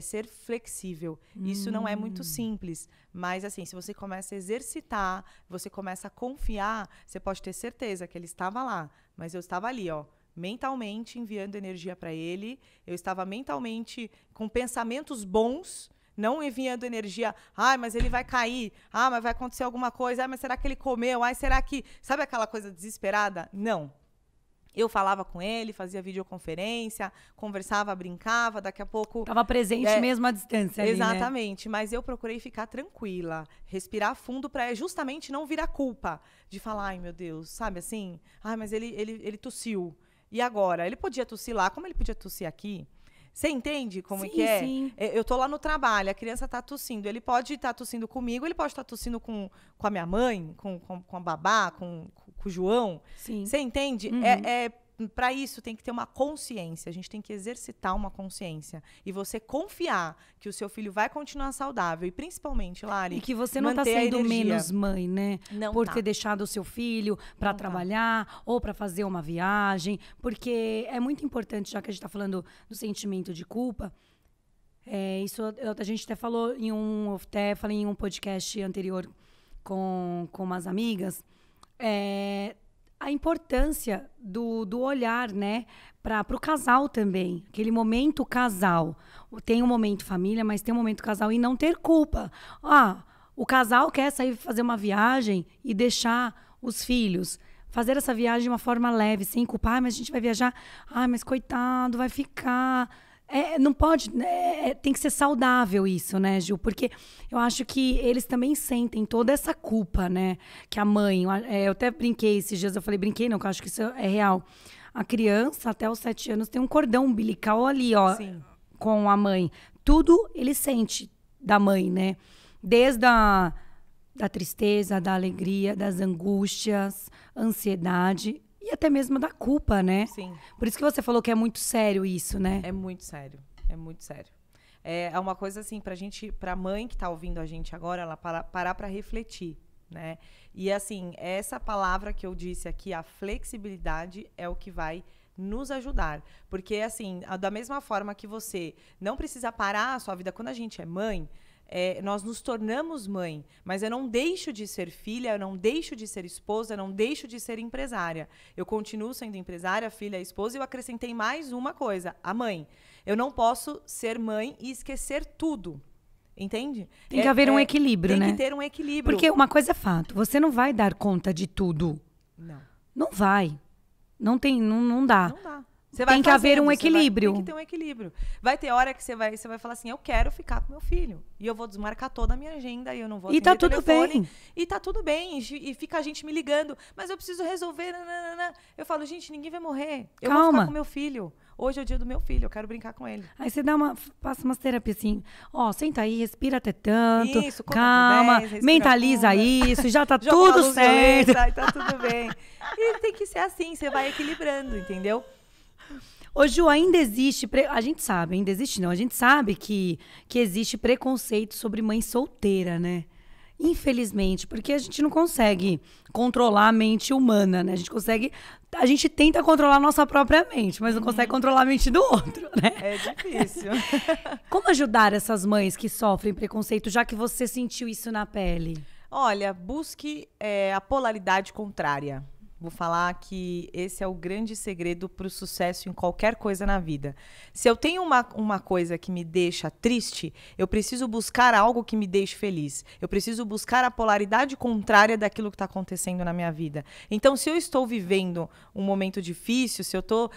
Speaker 2: Ser flexível. Isso não é muito simples, mas assim, se você começa a exercitar, você começa a confiar, você pode ter certeza que ele estava lá, mas eu estava ali, ó, mentalmente enviando energia para ele, eu estava mentalmente com pensamentos bons, não enviando energia, mas ele vai cair, mas vai acontecer alguma coisa, mas será que ele comeu, será que... Sabe aquela coisa desesperada? Não. Eu falava com ele, fazia videoconferência, conversava, brincava, daqui a pouco...
Speaker 1: Tava presente mesmo à distância ali,
Speaker 2: Exatamente, né? Mas eu procurei ficar tranquila, respirar fundo para justamente não virar culpa. De falar, ai meu Deus, sabe assim? Ai, mas ele tossiu. E agora? Ele podia tossir lá, como ele podia tossir aqui? Você entende como é que é?
Speaker 1: Sim.
Speaker 2: Eu tô lá no trabalho, a criança tá tossindo. Ele pode estar tossindo comigo, ele pode estar tossindo com a minha mãe, com a babá, com o João.
Speaker 1: Sim.
Speaker 2: Você entende? Para isso tem que ter uma consciência. A gente tem que exercitar uma consciência. E você confiar que o seu filho vai continuar saudável. E principalmente, Lari,
Speaker 1: e que você não tá sendo menos mãe, né?
Speaker 2: Não
Speaker 1: por
Speaker 2: tá.
Speaker 1: ter deixado o seu filho para trabalhar ou para fazer uma viagem. Porque é muito importante, já que a gente tá falando do sentimento de culpa. Isso a gente até falou falei em um podcast anterior com umas amigas. A importância do olhar, né, para o casal também. Aquele momento casal. Tem um momento família, mas tem um momento casal e não ter culpa. O casal quer sair fazer uma viagem e deixar os filhos. Fazer essa viagem de uma forma leve, sem culpar. Mas a gente vai viajar. Mas coitado, vai ficar... não pode, tem que ser saudável isso, né, Gil? Porque eu acho que eles também sentem toda essa culpa, né? Que a mãe, eu até brinquei esses dias, eu falei, brinquei não, que eu acho que isso é real. A criança, até os 7 anos, tem um cordão umbilical ali, ó,
Speaker 2: Sim.
Speaker 1: com a mãe. Tudo ele sente da mãe, né? Desde da tristeza, da alegria, das angústias, ansiedade... E até mesmo da culpa, né?
Speaker 2: Sim.
Speaker 1: Por isso que você falou que é muito sério isso, né?
Speaker 2: É muito sério. É muito sério. É uma coisa assim, pra mãe que tá ouvindo a gente agora, ela parar pra refletir, né? E assim, essa palavra que eu disse aqui, a flexibilidade, é o que vai nos ajudar. Porque assim, da mesma forma que você não precisa parar a sua vida quando a gente é mãe, nós nos tornamos mãe, mas eu não deixo de ser filha, eu não deixo de ser esposa, eu não deixo de ser empresária. Eu continuo sendo empresária, filha, esposa, e eu acrescentei mais uma coisa, a mãe. Eu não posso ser mãe e esquecer tudo. Entende?
Speaker 1: Tem que haver um equilíbrio, né?
Speaker 2: Tem que ter um equilíbrio.
Speaker 1: Porque uma coisa é fato, você não vai dar conta de tudo.
Speaker 2: Não.
Speaker 1: Não vai. Não tem, não dá.
Speaker 2: Não dá.
Speaker 1: Tem que haver um equilíbrio.
Speaker 2: Tem que ter um equilíbrio. Vai ter hora que você vai falar assim, eu quero ficar com meu filho. E eu vou desmarcar toda a minha agenda e eu não vou atender
Speaker 1: tá tudo
Speaker 2: telefone.
Speaker 1: bem.
Speaker 2: E tá tudo bem. E fica a gente me ligando. Mas eu preciso resolver. Nananana. Eu falo, gente, ninguém vai morrer. Eu vou
Speaker 1: Calma.
Speaker 2: ficar com meu filho. Hoje é o dia do meu filho, eu quero brincar com ele.
Speaker 1: Aí você passa umas terapias assim, senta aí, respira até tanto,
Speaker 2: Isso, conta
Speaker 1: calma,
Speaker 2: até 10,
Speaker 1: mentaliza
Speaker 2: fundo.
Speaker 1: isso, já tá
Speaker 2: Joga uma
Speaker 1: tudo
Speaker 2: luz
Speaker 1: certo.
Speaker 2: violenta, e tá tudo bem. E tem que ser assim, você vai equilibrando, entendeu?
Speaker 1: Ô, Ju, ainda existe... A gente sabe, ainda existe não. A gente sabe que existe preconceito sobre mãe solteira, né? Infelizmente, porque a gente não consegue controlar a mente humana, né? A gente tenta controlar a nossa própria mente, mas não consegue controlar a mente do outro, né?
Speaker 2: É difícil.
Speaker 1: Como ajudar essas mães que sofrem preconceito, já que você sentiu isso na pele?
Speaker 2: Olha, busque a polaridade contrária. Vou falar que esse é o grande segredo para o sucesso em qualquer coisa na vida. Se eu tenho uma coisa que me deixa triste, eu preciso buscar algo que me deixe feliz. Eu preciso buscar a polaridade contrária daquilo que está acontecendo na minha vida. Então, se eu estou vivendo um momento difícil, se eu estou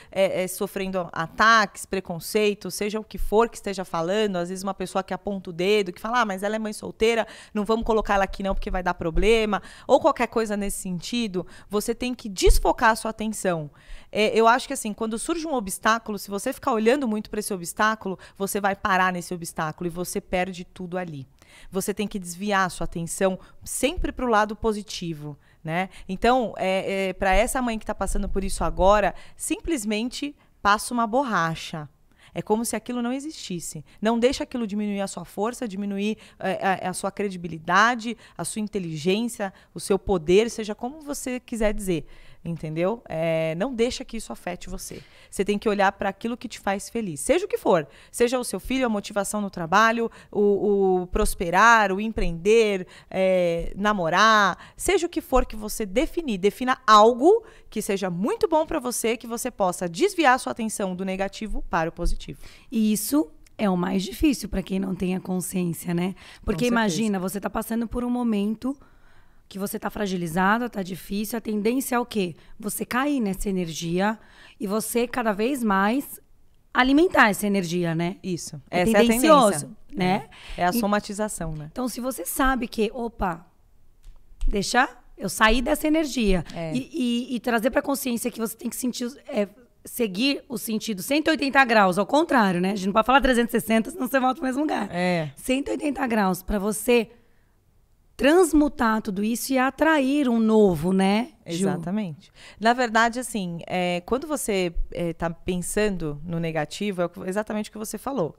Speaker 2: sofrendo ataques, preconceito, seja o que for que esteja falando, às vezes uma pessoa que aponta o dedo, que fala, mas ela é mãe solteira, não vamos colocar ela aqui não porque vai dar problema, ou qualquer coisa nesse sentido, você tem que desfocar a sua atenção. Eu acho que assim, quando surge um obstáculo, se você ficar olhando muito para esse obstáculo, você vai parar nesse obstáculo e você perde tudo ali. Você tem que desviar a sua atenção sempre para o lado positivo, né? Então, para essa mãe que está passando por isso agora, simplesmente passa uma borracha. É como se aquilo não existisse. Não deixa aquilo diminuir a sua força, diminuir a sua credibilidade, a sua inteligência, o seu poder, seja como você quiser dizer, entendeu? Não deixa que isso afete você. Você tem que olhar para aquilo que te faz feliz. Seja o que for. Seja o seu filho, a motivação no trabalho, o prosperar, o empreender, namorar. Seja o que for que você definir. Defina algo que seja muito bom para você, que você possa desviar a sua atenção do negativo para o positivo.
Speaker 1: E isso é o mais difícil para quem não tem a consciência, né? Porque imagina, você tá passando por um momento que você tá fragilizado, tá difícil, a tendência é o quê? Você cair nessa energia e você cada vez mais alimentar essa energia, né?
Speaker 2: Isso.
Speaker 1: É
Speaker 2: Essa é a
Speaker 1: tendencioso,
Speaker 2: tendência.
Speaker 1: né?
Speaker 2: É a somatização, né?
Speaker 1: Então, se você sabe que, opa, deixa eu sair dessa energia e trazer pra consciência que você tem que sentir, seguir o sentido 180 graus, ao contrário, né? A gente não pode falar 360, senão você volta pro mesmo lugar. 180 graus pra você transmutar tudo isso e atrair um novo, né, Ju?
Speaker 2: Exatamente. Na verdade, assim, quando você está pensando no negativo, é exatamente o que você falou.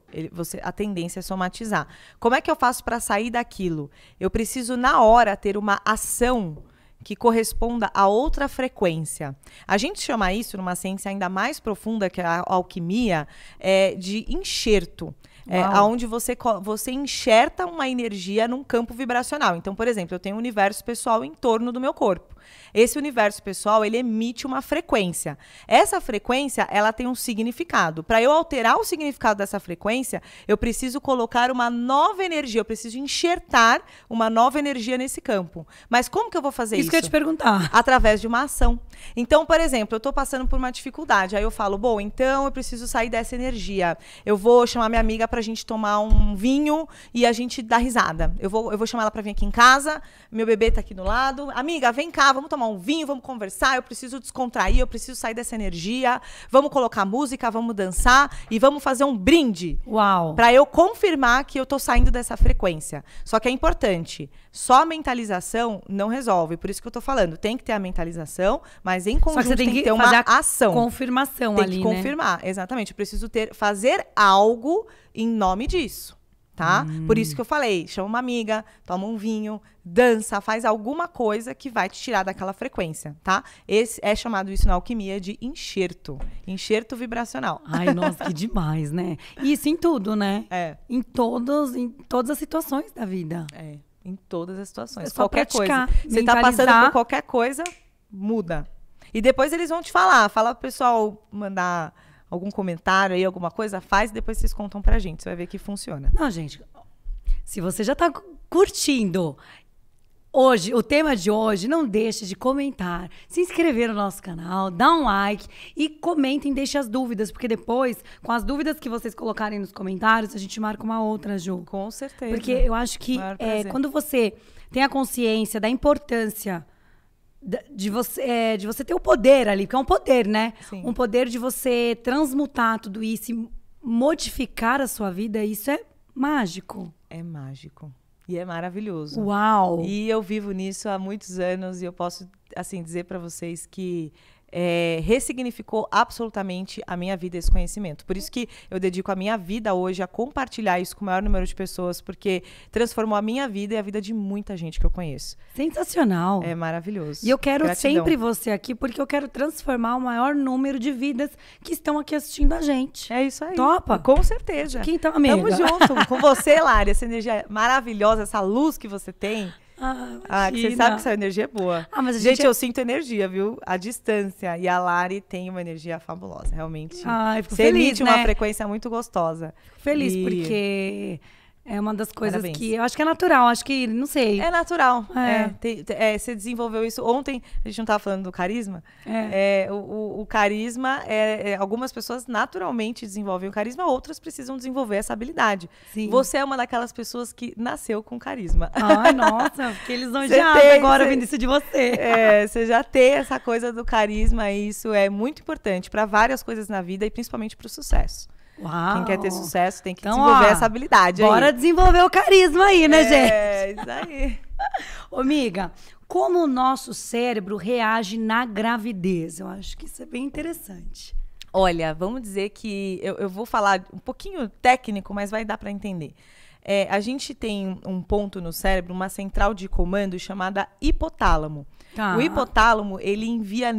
Speaker 2: A tendência é somatizar. Como é que eu faço para sair daquilo? Eu preciso, na hora, ter uma ação que corresponda a outra frequência. A gente chama isso, numa ciência ainda mais profunda que a alquimia, de enxerto. Onde você enxerta uma energia num campo vibracional. Então, por exemplo, eu tenho um universo pessoal em torno do meu corpo. Esse universo pessoal, ele emite uma frequência. Essa frequência, ela tem um significado. Para eu alterar o significado dessa frequência, eu preciso colocar uma nova energia, eu preciso enxertar uma nova energia nesse campo. Mas como que eu vou fazer isso?
Speaker 1: Isso que eu ia te perguntar.
Speaker 2: Através de uma ação. Então, por exemplo, eu estou passando por uma dificuldade. Aí eu falo, bom, então eu preciso sair dessa energia. Eu vou chamar minha amiga pra gente tomar um vinho e a gente dar risada. Eu vou chamar ela pra vir aqui em casa, meu bebê tá aqui do lado. Amiga, vem cá, vamos tomar um vinho, vamos conversar, eu preciso descontrair, eu preciso sair dessa energia. Vamos colocar música, vamos dançar e vamos fazer um brinde.
Speaker 1: Uau!
Speaker 2: Pra eu confirmar que eu tô saindo dessa frequência. Só que é importante, só a mentalização não resolve. Por isso que eu tô falando, tem que ter a mentalização, mas em conjunto
Speaker 1: você tem que
Speaker 2: ter uma
Speaker 1: fazer a
Speaker 2: ação.
Speaker 1: confirmação
Speaker 2: Tem
Speaker 1: ali,
Speaker 2: que confirmar, exatamente. Eu preciso fazer algo em nome disso, tá? Por isso que eu falei, chama uma amiga, toma um vinho, dança, faz alguma coisa que vai te tirar daquela frequência, tá? Esse é chamado isso na alquimia de enxerto vibracional.
Speaker 1: Ai, nossa, que demais, né? Isso em tudo, né? Em todas as situações da vida.
Speaker 2: Em todas as situações.
Speaker 1: É só
Speaker 2: qualquer
Speaker 1: praticar,
Speaker 2: coisa. Você tá passando por qualquer coisa, muda. E depois eles vão te falar. Fala pro pessoal mandar algum comentário aí, alguma coisa, faz e depois vocês contam pra gente. Você vai ver que funciona.
Speaker 1: Não, gente, se você já tá curtindo hoje, o tema de hoje, não deixe de comentar, se inscrever no nosso canal, dá um like e comentem, deixem as dúvidas, porque depois, com as dúvidas que vocês colocarem nos comentários, a gente marca uma outra, Ju.
Speaker 2: Com certeza.
Speaker 1: Porque eu acho que quando você tem a consciência da importância de você ter o poder ali, porque é um poder, né?
Speaker 2: Sim.
Speaker 1: Um poder de você transmutar tudo isso e modificar a sua vida, isso é mágico.
Speaker 2: É mágico. E é maravilhoso.
Speaker 1: Uau!
Speaker 2: E eu vivo nisso há muitos anos e eu posso, assim, dizer para vocês que ressignificou absolutamente a minha vida esse conhecimento. Por isso que eu dedico a minha vida hoje a compartilhar isso com o maior número de pessoas, porque transformou a minha vida e a vida de muita gente que eu conheço.
Speaker 1: Sensacional.
Speaker 2: É maravilhoso.
Speaker 1: E eu quero
Speaker 2: Gratidão.
Speaker 1: sempre você aqui, porque eu quero transformar o maior número de vidas que estão aqui assistindo a gente.
Speaker 2: É isso aí.
Speaker 1: Topa?
Speaker 2: Com certeza.
Speaker 1: Quem tá, amiga?
Speaker 2: Tamo junto. Com você, Lari. Essa energia maravilhosa, essa luz que você tem. Que você sabe que essa energia é boa.
Speaker 1: Mas
Speaker 2: gente, eu sinto energia, viu? A distância. E a Lari tem uma energia fabulosa, realmente.
Speaker 1: Fico
Speaker 2: você
Speaker 1: feliz,
Speaker 2: emite
Speaker 1: né?
Speaker 2: uma frequência muito gostosa.
Speaker 1: Fico feliz, porque é uma das coisas
Speaker 2: Parabéns.
Speaker 1: que eu acho que é natural, acho que, não sei.
Speaker 2: É natural. Você desenvolveu isso. Ontem, a gente não estava falando do carisma. O carisma, algumas pessoas naturalmente desenvolvem o carisma, outras precisam desenvolver essa habilidade.
Speaker 1: Sim.
Speaker 2: Você é uma daquelas pessoas que nasceu com carisma.
Speaker 1: Ai, nossa, fiquei lisonjeada agora vendo isso de você.
Speaker 2: Você já tem essa coisa do carisma e isso é muito importante para várias coisas na vida e principalmente para o sucesso.
Speaker 1: Uau.
Speaker 2: Quem quer ter sucesso tem que desenvolver essa habilidade.
Speaker 1: Bora desenvolver o carisma aí, né, gente?
Speaker 2: É, isso aí.
Speaker 1: Ô, amiga, como o nosso cérebro reage na gravidez? Eu acho que isso é bem interessante.
Speaker 2: Olha, vamos dizer que eu vou falar um pouquinho técnico, mas vai dar para entender. A gente tem um ponto no cérebro, uma central de comando chamada hipotálamo. O hipotálamo, ele envia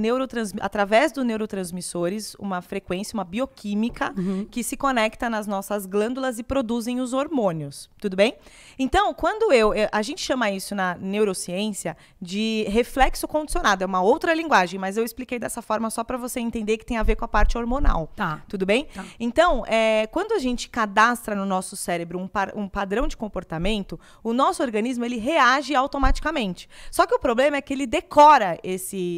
Speaker 2: através dos neurotransmissores uma frequência, uma bioquímica que se conecta nas nossas glândulas e produzem os hormônios. Tudo bem? Então, quando a gente chama isso na neurociência de reflexo condicionado. É uma outra linguagem, mas eu expliquei dessa forma só para você entender que tem a ver com a parte hormonal.
Speaker 1: Tá.
Speaker 2: Tudo bem?
Speaker 1: Tá.
Speaker 2: Então, quando a gente cadastra no nosso cérebro um padrão de comportamento, o nosso organismo ele reage automaticamente. Só que o problema é que ele decora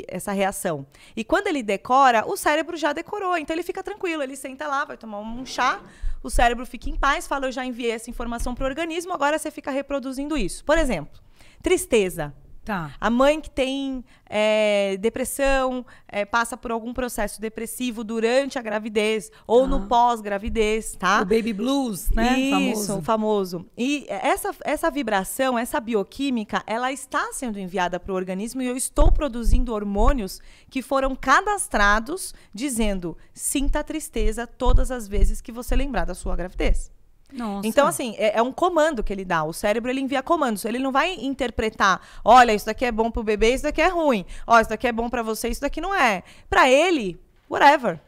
Speaker 2: essa reação. E quando ele decora, o cérebro já decorou, então ele fica tranquilo, ele senta lá, vai tomar um chá, o cérebro fica em paz, fala, eu já enviei essa informação para o organismo, agora você fica reproduzindo isso. Por exemplo, tristeza.
Speaker 1: Tá.
Speaker 2: A mãe que tem depressão, passa por algum processo depressivo durante a gravidez ou no pós-gravidez, tá?
Speaker 1: O baby blues, né?
Speaker 2: Isso, o famoso. E essa vibração, essa bioquímica, ela está sendo enviada para o organismo e eu estou produzindo hormônios que foram cadastrados dizendo, sinta tristeza todas as vezes que você lembrar da sua gravidez.
Speaker 1: Nossa.
Speaker 2: Então, assim, é um comando que ele dá. O cérebro, ele envia comandos. Ele não vai interpretar, olha, isso daqui é bom pro bebê, isso daqui é ruim. Ó, isso daqui é bom pra você, isso daqui não é. Pra ele, whatever.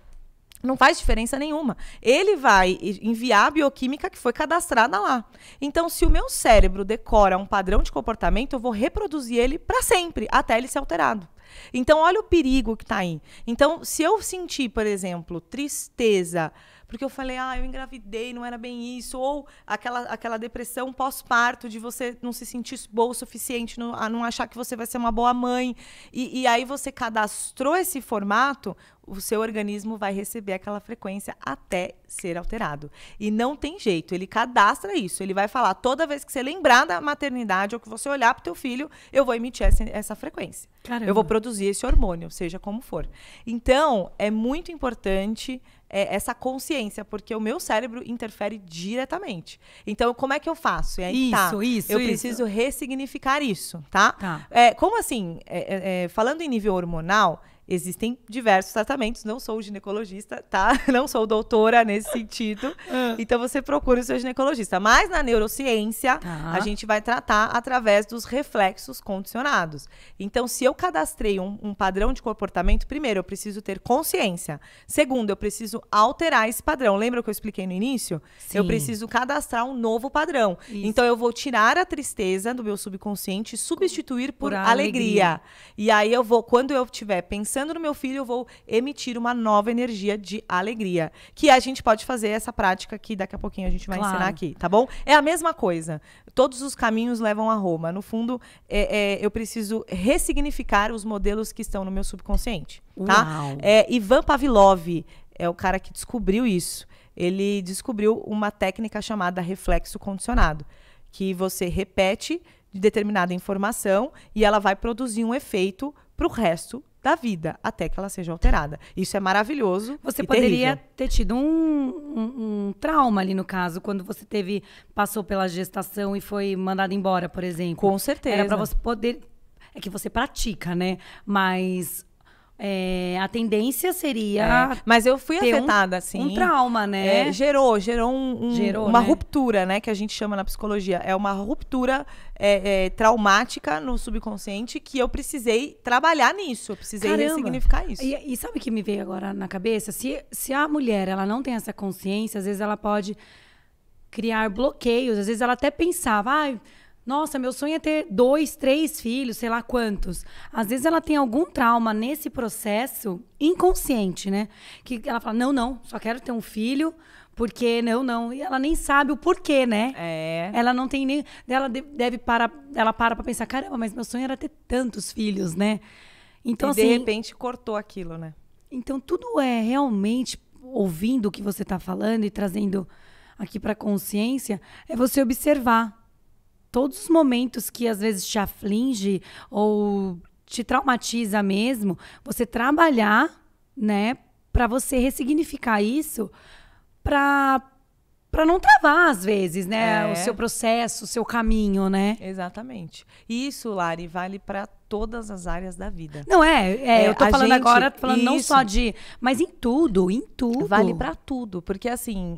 Speaker 2: Não faz diferença nenhuma. Ele vai enviar a bioquímica que foi cadastrada lá. Então, se o meu cérebro decora um padrão de comportamento, eu vou reproduzir ele para sempre, até ele ser alterado. Então, olha o perigo que está aí. Então, se eu sentir, por exemplo, tristeza, porque eu falei, eu engravidei, não era bem isso, ou aquela depressão pós-parto, de você não se sentir boa o suficiente, não achar que você vai ser uma boa mãe, e aí você cadastrou esse formato, o seu organismo vai receber aquela frequência até ser alterado. E não tem jeito, ele cadastra isso, ele vai falar, toda vez que você lembrar da maternidade, ou que você olhar para o teu filho, eu vou emitir essa frequência.
Speaker 1: Caramba.
Speaker 2: Eu vou produzir esse hormônio, seja como for. Então, é muito importante essa consciência, porque o meu cérebro interfere diretamente. Então, como é que eu faço? E aí, eu preciso ressignificar isso, tá? Como assim? Falando em nível hormonal, existem diversos tratamentos. Não sou ginecologista, tá? Não sou doutora nesse sentido. Então, você procura o seu ginecologista. Mas, na neurociência, a gente vai tratar através dos reflexos condicionados. Então, se eu cadastrei um padrão de comportamento, primeiro, eu preciso ter consciência. Segundo, eu preciso alterar esse padrão. Lembra que eu expliquei no início?
Speaker 1: Sim.
Speaker 2: Eu preciso cadastrar um novo padrão. Isso. Então, eu vou tirar a tristeza do meu subconsciente e substituir por alegria. E aí, quando eu estiver pensando no meu filho, eu vou emitir uma nova energia de alegria. Que a gente pode fazer essa prática que daqui a pouquinho a gente vai ensinar aqui, tá bom? É a mesma coisa. Todos os caminhos levam a Roma. No fundo, eu preciso ressignificar os modelos que estão no meu subconsciente, tá? Ivan Pavlov é o cara que descobriu isso. Ele descobriu uma técnica chamada reflexo condicionado, que você repete determinada informação e ela vai produzir um efeito para o resto da vida, até que ela seja alterada. Isso é maravilhoso.
Speaker 1: Você poderia ter tido um trauma ali, no caso, quando você passou pela gestação e foi mandada embora, por exemplo.
Speaker 2: Com certeza.
Speaker 1: Era para você poder... É que você pratica, né? Mas... a tendência seria...
Speaker 2: Mas eu fui afetada, assim.
Speaker 1: Um trauma, né?
Speaker 2: Gerou uma
Speaker 1: né?
Speaker 2: ruptura, né? Que a gente chama na psicologia. É uma ruptura traumática no subconsciente que eu precisei trabalhar nisso. Eu precisei ressignificar isso.
Speaker 1: E sabe o que me veio agora na cabeça? Se a mulher ela não tem essa consciência, às vezes ela pode criar bloqueios. Às vezes ela até pensava... Nossa, meu sonho é ter 2, 3 filhos, sei lá quantos. Às vezes ela tem algum trauma nesse processo inconsciente, né? Que ela fala, não, só quero ter um filho, porque não. E ela nem sabe o porquê, né? Ela não tem nem... Ela para pra pensar, caramba, mas meu sonho era ter tantos filhos, né? Então,
Speaker 2: e
Speaker 1: assim,
Speaker 2: de repente cortou aquilo, né?
Speaker 1: Então, tudo é realmente, ouvindo o que você tá falando e trazendo aqui pra consciência, é você observar todos os momentos que às vezes te aflige ou te traumatiza mesmo, você trabalhar, né, para você ressignificar isso, para não travar às vezes, né, o seu processo, o seu caminho, né?
Speaker 2: Exatamente. E isso, Lari, vale para todas as áreas da vida.
Speaker 1: Não eu tô falando agora, não só mas em tudo.
Speaker 2: Vale para tudo, porque assim,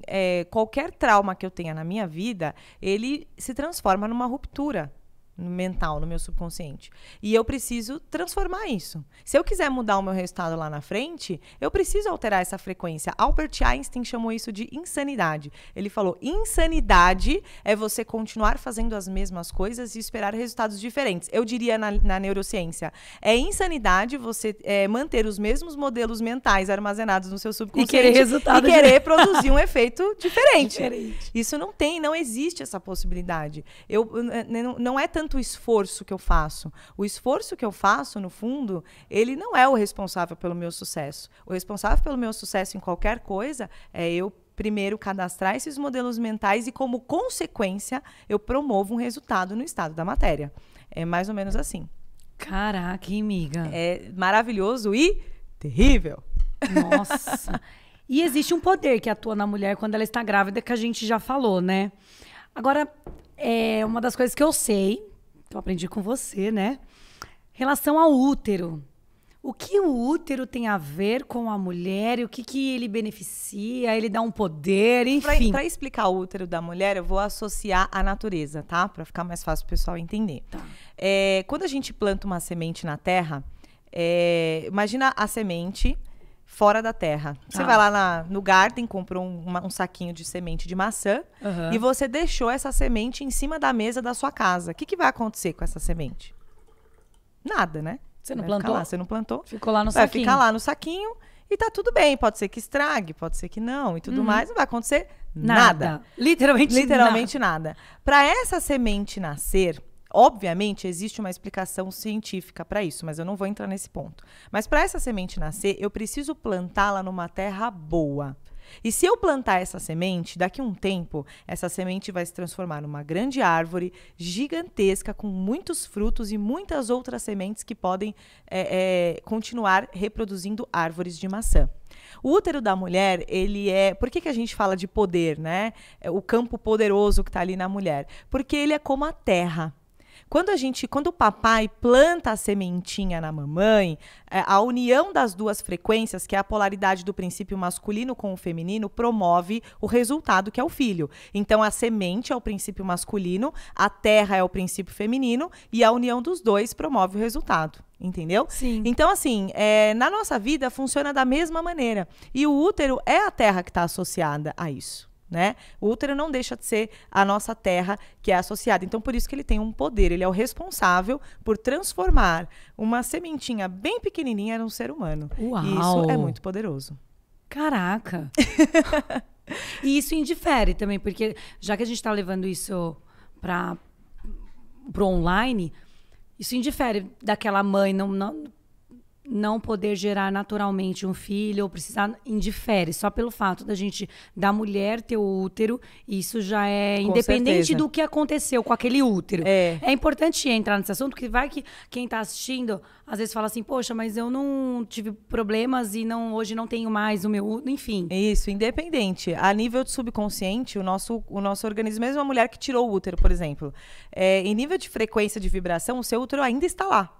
Speaker 2: qualquer trauma que eu tenha na minha vida, ele se transforma numa ruptura. mental, no meu subconsciente. E eu preciso transformar isso. Se eu quiser mudar o meu resultado lá na frente, eu preciso alterar essa frequência. Albert Einstein chamou isso de insanidade. Ele falou, insanidade é você continuar fazendo as mesmas coisas e esperar resultados diferentes. Eu diria na neurociência, é insanidade você manter os mesmos modelos mentais armazenados no seu subconsciente
Speaker 1: e
Speaker 2: querer produzir um efeito diferente. Isso não existe essa possibilidade. Não é tanto o esforço que eu faço. O esforço que eu faço, no fundo, ele não é o responsável pelo meu sucesso. O responsável pelo meu sucesso em qualquer coisa é eu primeiro cadastrar esses modelos mentais e, como consequência, eu promovo um resultado no estado da matéria. É mais ou menos assim.
Speaker 1: Caraca, hein, amiga?
Speaker 2: É maravilhoso e terrível.
Speaker 1: Nossa. E existe um poder que atua na mulher quando ela está grávida, que a gente já falou, né? Agora, uma das coisas que eu sei, que eu aprendi com você, né? Relação ao útero. O que o útero tem a ver com a mulher e o que ele beneficia? Ele dá um poder, enfim.
Speaker 2: Para explicar o útero da mulher, eu vou associar à natureza, tá? Para ficar mais fácil o pessoal entender.
Speaker 1: Tá.
Speaker 2: Quando a gente planta uma semente na terra, imagina a semente fora da terra. Você vai lá no garden, comprou um saquinho de semente de maçã e você deixou essa semente em cima da mesa da sua casa. O que vai acontecer com essa semente? Nada, né?
Speaker 1: Você não plantou?
Speaker 2: Você não plantou?
Speaker 1: Ficou lá no
Speaker 2: saquinho.
Speaker 1: saquinho.
Speaker 2: Vai ficar lá no saquinho e tá tudo bem. Pode ser que estrague, pode ser que não e tudo mais. Não vai acontecer nada. Literalmente nada. Para essa semente nascer, obviamente, existe uma explicação científica para isso, mas eu não vou entrar nesse ponto. Mas para essa semente nascer, eu preciso plantá-la numa terra boa. E se eu plantar essa semente, daqui a um tempo, essa semente vai se transformar numa grande árvore gigantesca, com muitos frutos e muitas outras sementes que podem continuar reproduzindo árvores de maçã. O útero da mulher, ele é... Por que a gente fala de poder, né? O campo poderoso que está ali na mulher. Porque ele é como a terra. Quando o papai planta a sementinha na mamãe, a união das duas frequências, que é a polaridade do princípio masculino com o feminino, promove o resultado, que é o filho. Então, a semente é o princípio masculino, a terra é o princípio feminino, e a união dos dois promove o resultado. Entendeu?
Speaker 1: Sim.
Speaker 2: Então, assim, na nossa vida funciona da mesma maneira. E o útero é a terra que está associada a isso. Né? O útero não deixa de ser a nossa terra que é associada. Então, por isso que ele tem um poder. Ele é o responsável por transformar uma sementinha bem pequenininha num ser humano.
Speaker 1: Uau.
Speaker 2: E isso é muito poderoso.
Speaker 1: Caraca! E isso indifere também, porque já que a gente está levando isso para o online, isso indifere daquela mãe não poder gerar naturalmente um filho ou precisar, indifere, só pelo fato da mulher ter o útero, isso já é
Speaker 2: Com
Speaker 1: independente
Speaker 2: certeza.
Speaker 1: do que aconteceu com aquele útero.
Speaker 2: É
Speaker 1: importante entrar nesse assunto, porque vai que quem está assistindo às vezes fala assim, poxa, mas eu não tive problemas e hoje não tenho mais o meu útero, enfim.
Speaker 2: Isso, independente. A nível de subconsciente, o nosso organismo, mesmo a mulher que tirou o útero, por exemplo, em nível de frequência de vibração, o seu útero ainda está lá.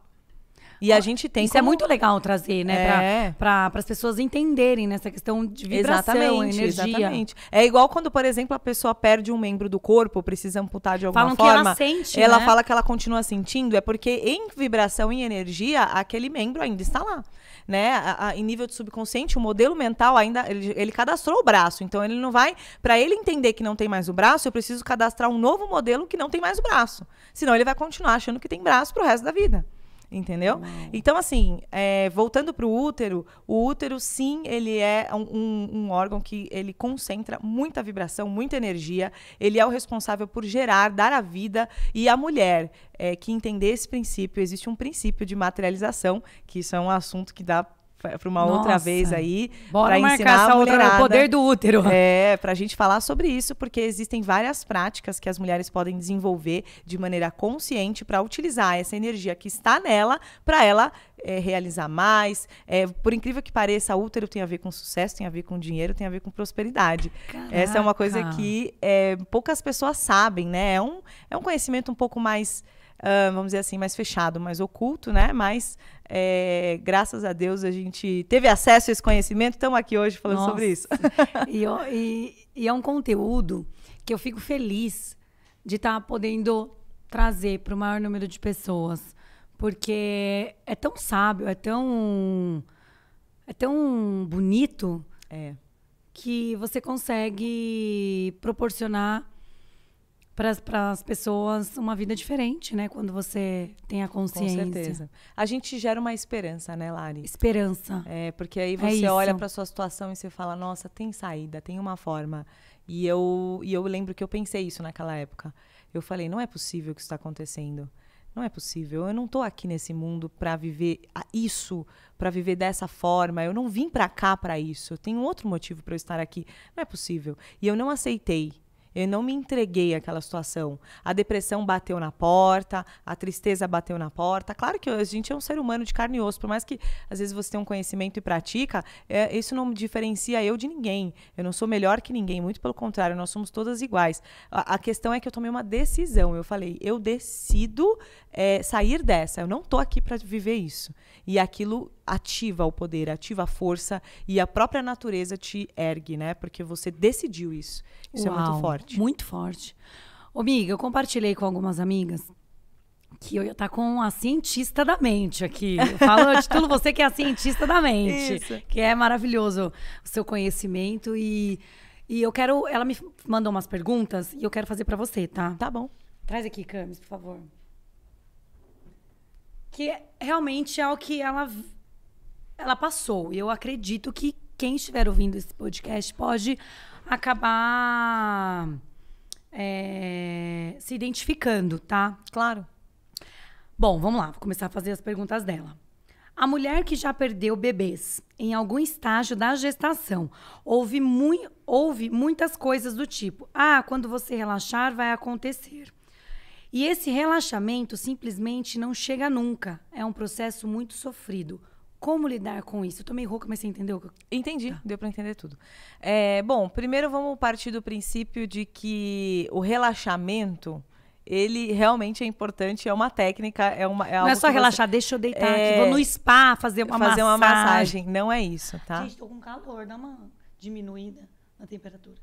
Speaker 2: E a gente tem
Speaker 1: Isso é muito legal trazer, né? Para as pessoas entenderem nessa questão de vibração, energia.
Speaker 2: Exatamente. É igual quando, por exemplo, a pessoa perde um membro do corpo, precisa amputar de alguma
Speaker 1: forma.
Speaker 2: Falam
Speaker 1: que ela sente,
Speaker 2: ela
Speaker 1: né?
Speaker 2: fala que ela continua sentindo, é porque em vibração e energia, aquele membro ainda está lá. Né? Em nível de subconsciente, o modelo mental ainda, ele cadastrou o braço, então ele não vai, para ele entender que não tem mais o braço, eu preciso cadastrar um novo modelo que não tem mais o braço, senão ele vai continuar achando que tem braço pro resto da vida. Entendeu?
Speaker 1: Uau.
Speaker 2: Então, assim, voltando para o útero, sim, ele é um órgão que ele concentra muita vibração, muita energia. Ele é o responsável por gerar, dar a vida. E a mulher que entender esse princípio, existe um princípio de materialização, que isso é um assunto que dá para uma outra vez aí.
Speaker 1: Bora
Speaker 2: ensinar
Speaker 1: marcar essa outra, o poder do útero.
Speaker 2: Para a gente falar sobre isso, porque existem várias práticas que as mulheres podem desenvolver de maneira consciente para utilizar essa energia que está nela, para ela realizar mais. Por incrível que pareça, útero tem a ver com sucesso, tem a ver com dinheiro, tem a ver com prosperidade.
Speaker 1: Caraca.
Speaker 2: Essa é uma coisa que poucas pessoas sabem, né? É um conhecimento um pouco mais... vamos dizer assim, mais fechado, mais oculto, né? Mas, graças a Deus, a gente teve acesso a esse conhecimento. Estamos aqui hoje falando sobre isso.
Speaker 1: E é um conteúdo que eu fico feliz de estar podendo trazer para o maior número de pessoas, porque é tão sábio, é tão bonito que você consegue proporcionar para as pessoas uma vida diferente, né? Quando você tem a consciência.
Speaker 2: Com certeza. A gente gera uma esperança, né, Lari?
Speaker 1: Esperança.
Speaker 2: Porque aí você olha para sua situação e você fala, nossa, tem saída, tem uma forma. E eu lembro que eu pensei isso naquela época. Eu falei, não é possível que isso está acontecendo. Não é possível. Eu não estou aqui nesse mundo para viver isso, para viver dessa forma. Eu não vim para cá para isso. Eu tenho outro motivo para eu estar aqui. Não é possível. E eu não aceitei. Eu não me entreguei àquela situação. A depressão bateu na porta, a tristeza bateu na porta. Claro que a gente é um ser humano de carne e osso. Por mais que, às vezes, você tenha um conhecimento e pratica, isso não me diferencia eu de ninguém. Eu não sou melhor que ninguém. Muito pelo contrário, nós somos todas iguais. A questão é que eu tomei uma decisão. Eu falei, eu decido sair dessa. Eu não estou aqui para viver isso. E aquilo ativa o poder, ativa a força e a própria natureza te ergue, né? Porque você decidiu isso. Isso
Speaker 1: Uau,
Speaker 2: é muito forte.
Speaker 1: Muito forte. Ô, amiga, eu compartilhei com algumas amigas que eu ia estar com a cientista da mente aqui. Eu falo, eu titulo você que é a cientista da mente.
Speaker 2: Isso.
Speaker 1: Que é maravilhoso o seu conhecimento. E eu quero... Ela me mandou umas perguntas e eu quero fazer pra você, tá?
Speaker 2: Tá bom.
Speaker 1: Traz aqui, Camis, por favor. Que realmente é o que ela passou. E eu acredito que quem estiver ouvindo esse podcast pode acabar se identificando, tá?
Speaker 2: Claro.
Speaker 1: Bom, vamos lá. Vou começar a fazer as perguntas dela. A mulher que já perdeu bebês em algum estágio da gestação, ouve muitas coisas do tipo: quando você relaxar, vai acontecer. E esse relaxamento simplesmente não chega nunca. É um processo muito sofrido. Como lidar com isso? Eu tô meio rouca, mas você entendeu?
Speaker 2: Entendi, Deu para entender tudo. Bom, primeiro vamos partir do princípio de que o relaxamento, ele realmente é importante, é uma técnica,
Speaker 1: não é só relaxar, deixa eu deitar aqui, vou no spa fazer uma massagem.
Speaker 2: Não é isso, tá?
Speaker 1: Gente, tô com calor, dá uma diminuída na temperatura.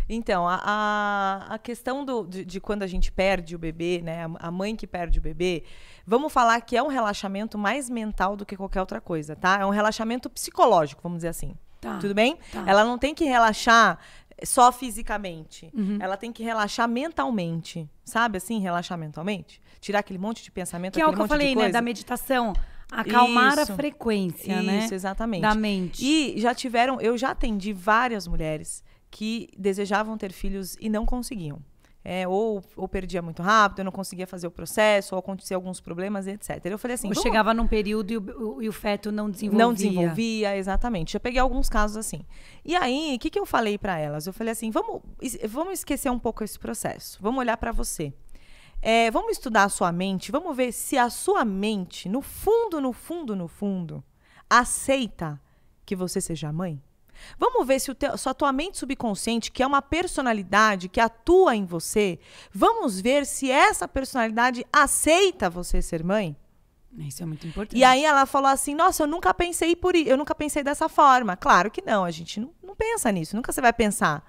Speaker 2: Então, a questão de quando a gente perde o bebê, né? A mãe que perde o bebê, vamos falar que é um relaxamento mais mental do que qualquer outra coisa, tá? É um relaxamento psicológico, vamos dizer assim.
Speaker 1: Tá.
Speaker 2: Tudo bem?
Speaker 1: Tá.
Speaker 2: Ela não tem que relaxar só fisicamente. Ela tem que relaxar mentalmente. Sabe assim, relaxar mentalmente? Tirar aquele monte de pensamento,
Speaker 1: que é o que eu falei, né? Da meditação. Acalmar a frequência, né?
Speaker 2: Isso, exatamente.
Speaker 1: Da mente.
Speaker 2: E eu já atendi várias mulheres que desejavam ter filhos e não conseguiam. Ou perdia muito rápido, eu não conseguia fazer o processo, ou acontecia alguns problemas, etc. Eu falei assim...
Speaker 1: Ou chegava num período e o feto não desenvolvia.
Speaker 2: Não desenvolvia, exatamente. Já peguei alguns casos assim. E aí, o que eu falei para elas? Eu falei assim, vamos esquecer um pouco esse processo. Vamos olhar para você. Vamos estudar a sua mente, vamos ver se a sua mente, no fundo, aceita que você seja mãe. Vamos ver se a tua mente subconsciente, que é uma personalidade que atua em você, vamos ver se essa personalidade aceita você ser mãe?
Speaker 1: Isso é muito importante.
Speaker 2: E aí ela falou assim, nossa, eu nunca pensei dessa forma. Claro que não, a gente não pensa nisso, nunca você vai pensar.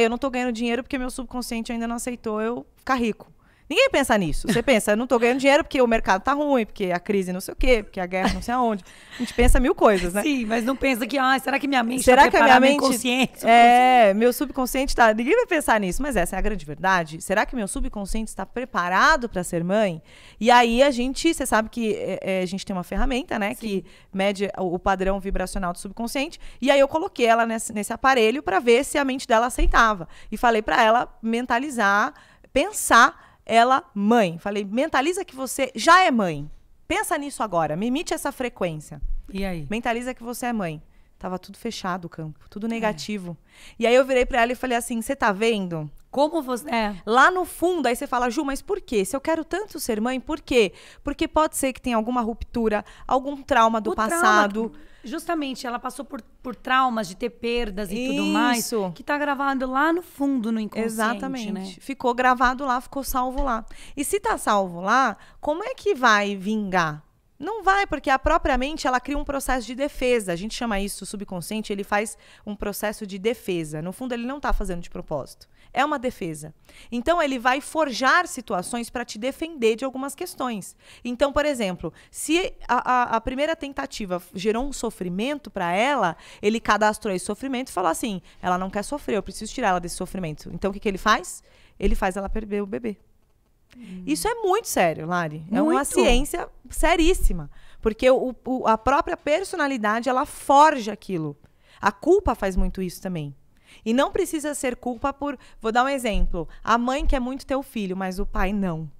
Speaker 2: Eu não tô ganhando dinheiro porque meu subconsciente ainda não aceitou eu ficar rico. Ninguém pensa nisso. Você pensa, eu não tô ganhando dinheiro porque o mercado tá ruim, porque a crise não sei o quê, porque a guerra não sei aonde. A gente pensa mil coisas, né?
Speaker 1: Sim, mas não pensa que, será que minha mente
Speaker 2: será
Speaker 1: tá
Speaker 2: que a minha mente
Speaker 1: inconsciente?
Speaker 2: Meu subconsciente tá... Ninguém vai pensar nisso, mas essa é a grande verdade. Será que meu subconsciente está preparado para ser mãe? E aí você sabe que a gente tem uma ferramenta, né? Sim. Que mede o padrão vibracional do subconsciente. E aí eu coloquei ela nesse aparelho para ver se a mente dela aceitava. E falei para ela mentalizar, pensar ela mãe. Falei, mentaliza que você já é mãe. Pensa nisso agora, me emite essa frequência.
Speaker 1: E aí?
Speaker 2: Mentaliza que você é mãe. Tava tudo fechado o campo, tudo negativo. E aí eu virei pra ela e falei assim, você tá vendo?
Speaker 1: Como você...
Speaker 2: Lá no fundo, aí você fala, Ju, mas por quê? Se eu quero tanto ser mãe, por quê? Porque pode ser que tenha alguma ruptura, algum trauma do passado.
Speaker 1: Justamente, ela passou por traumas de ter perdas e tudo mais, que tá gravado lá no fundo, no inconsciente.
Speaker 2: Exatamente.
Speaker 1: Né?
Speaker 2: Ficou gravado lá, ficou salvo lá. E se tá salvo lá, como é que vai vingar? Não vai, porque a própria mente, ela cria um processo de defesa. A gente chama isso, o subconsciente, ele faz um processo de defesa. No fundo, ele não está fazendo de propósito. É uma defesa. Então, ele vai forjar situações para te defender de algumas questões. Então, por exemplo, se a primeira tentativa gerou um sofrimento para ela, ele cadastrou esse sofrimento e falou assim, ela não quer sofrer, eu preciso tirar ela desse sofrimento. Então, o que ele faz? Ele faz ela perder o bebê. Isso é muito sério, Lari. É uma ciência seríssima. Porque a própria personalidade, ela forja aquilo. A culpa faz muito isso também. E não precisa ser culpa por... Vou dar um exemplo. A mãe quer muito ter o filho, mas o pai não.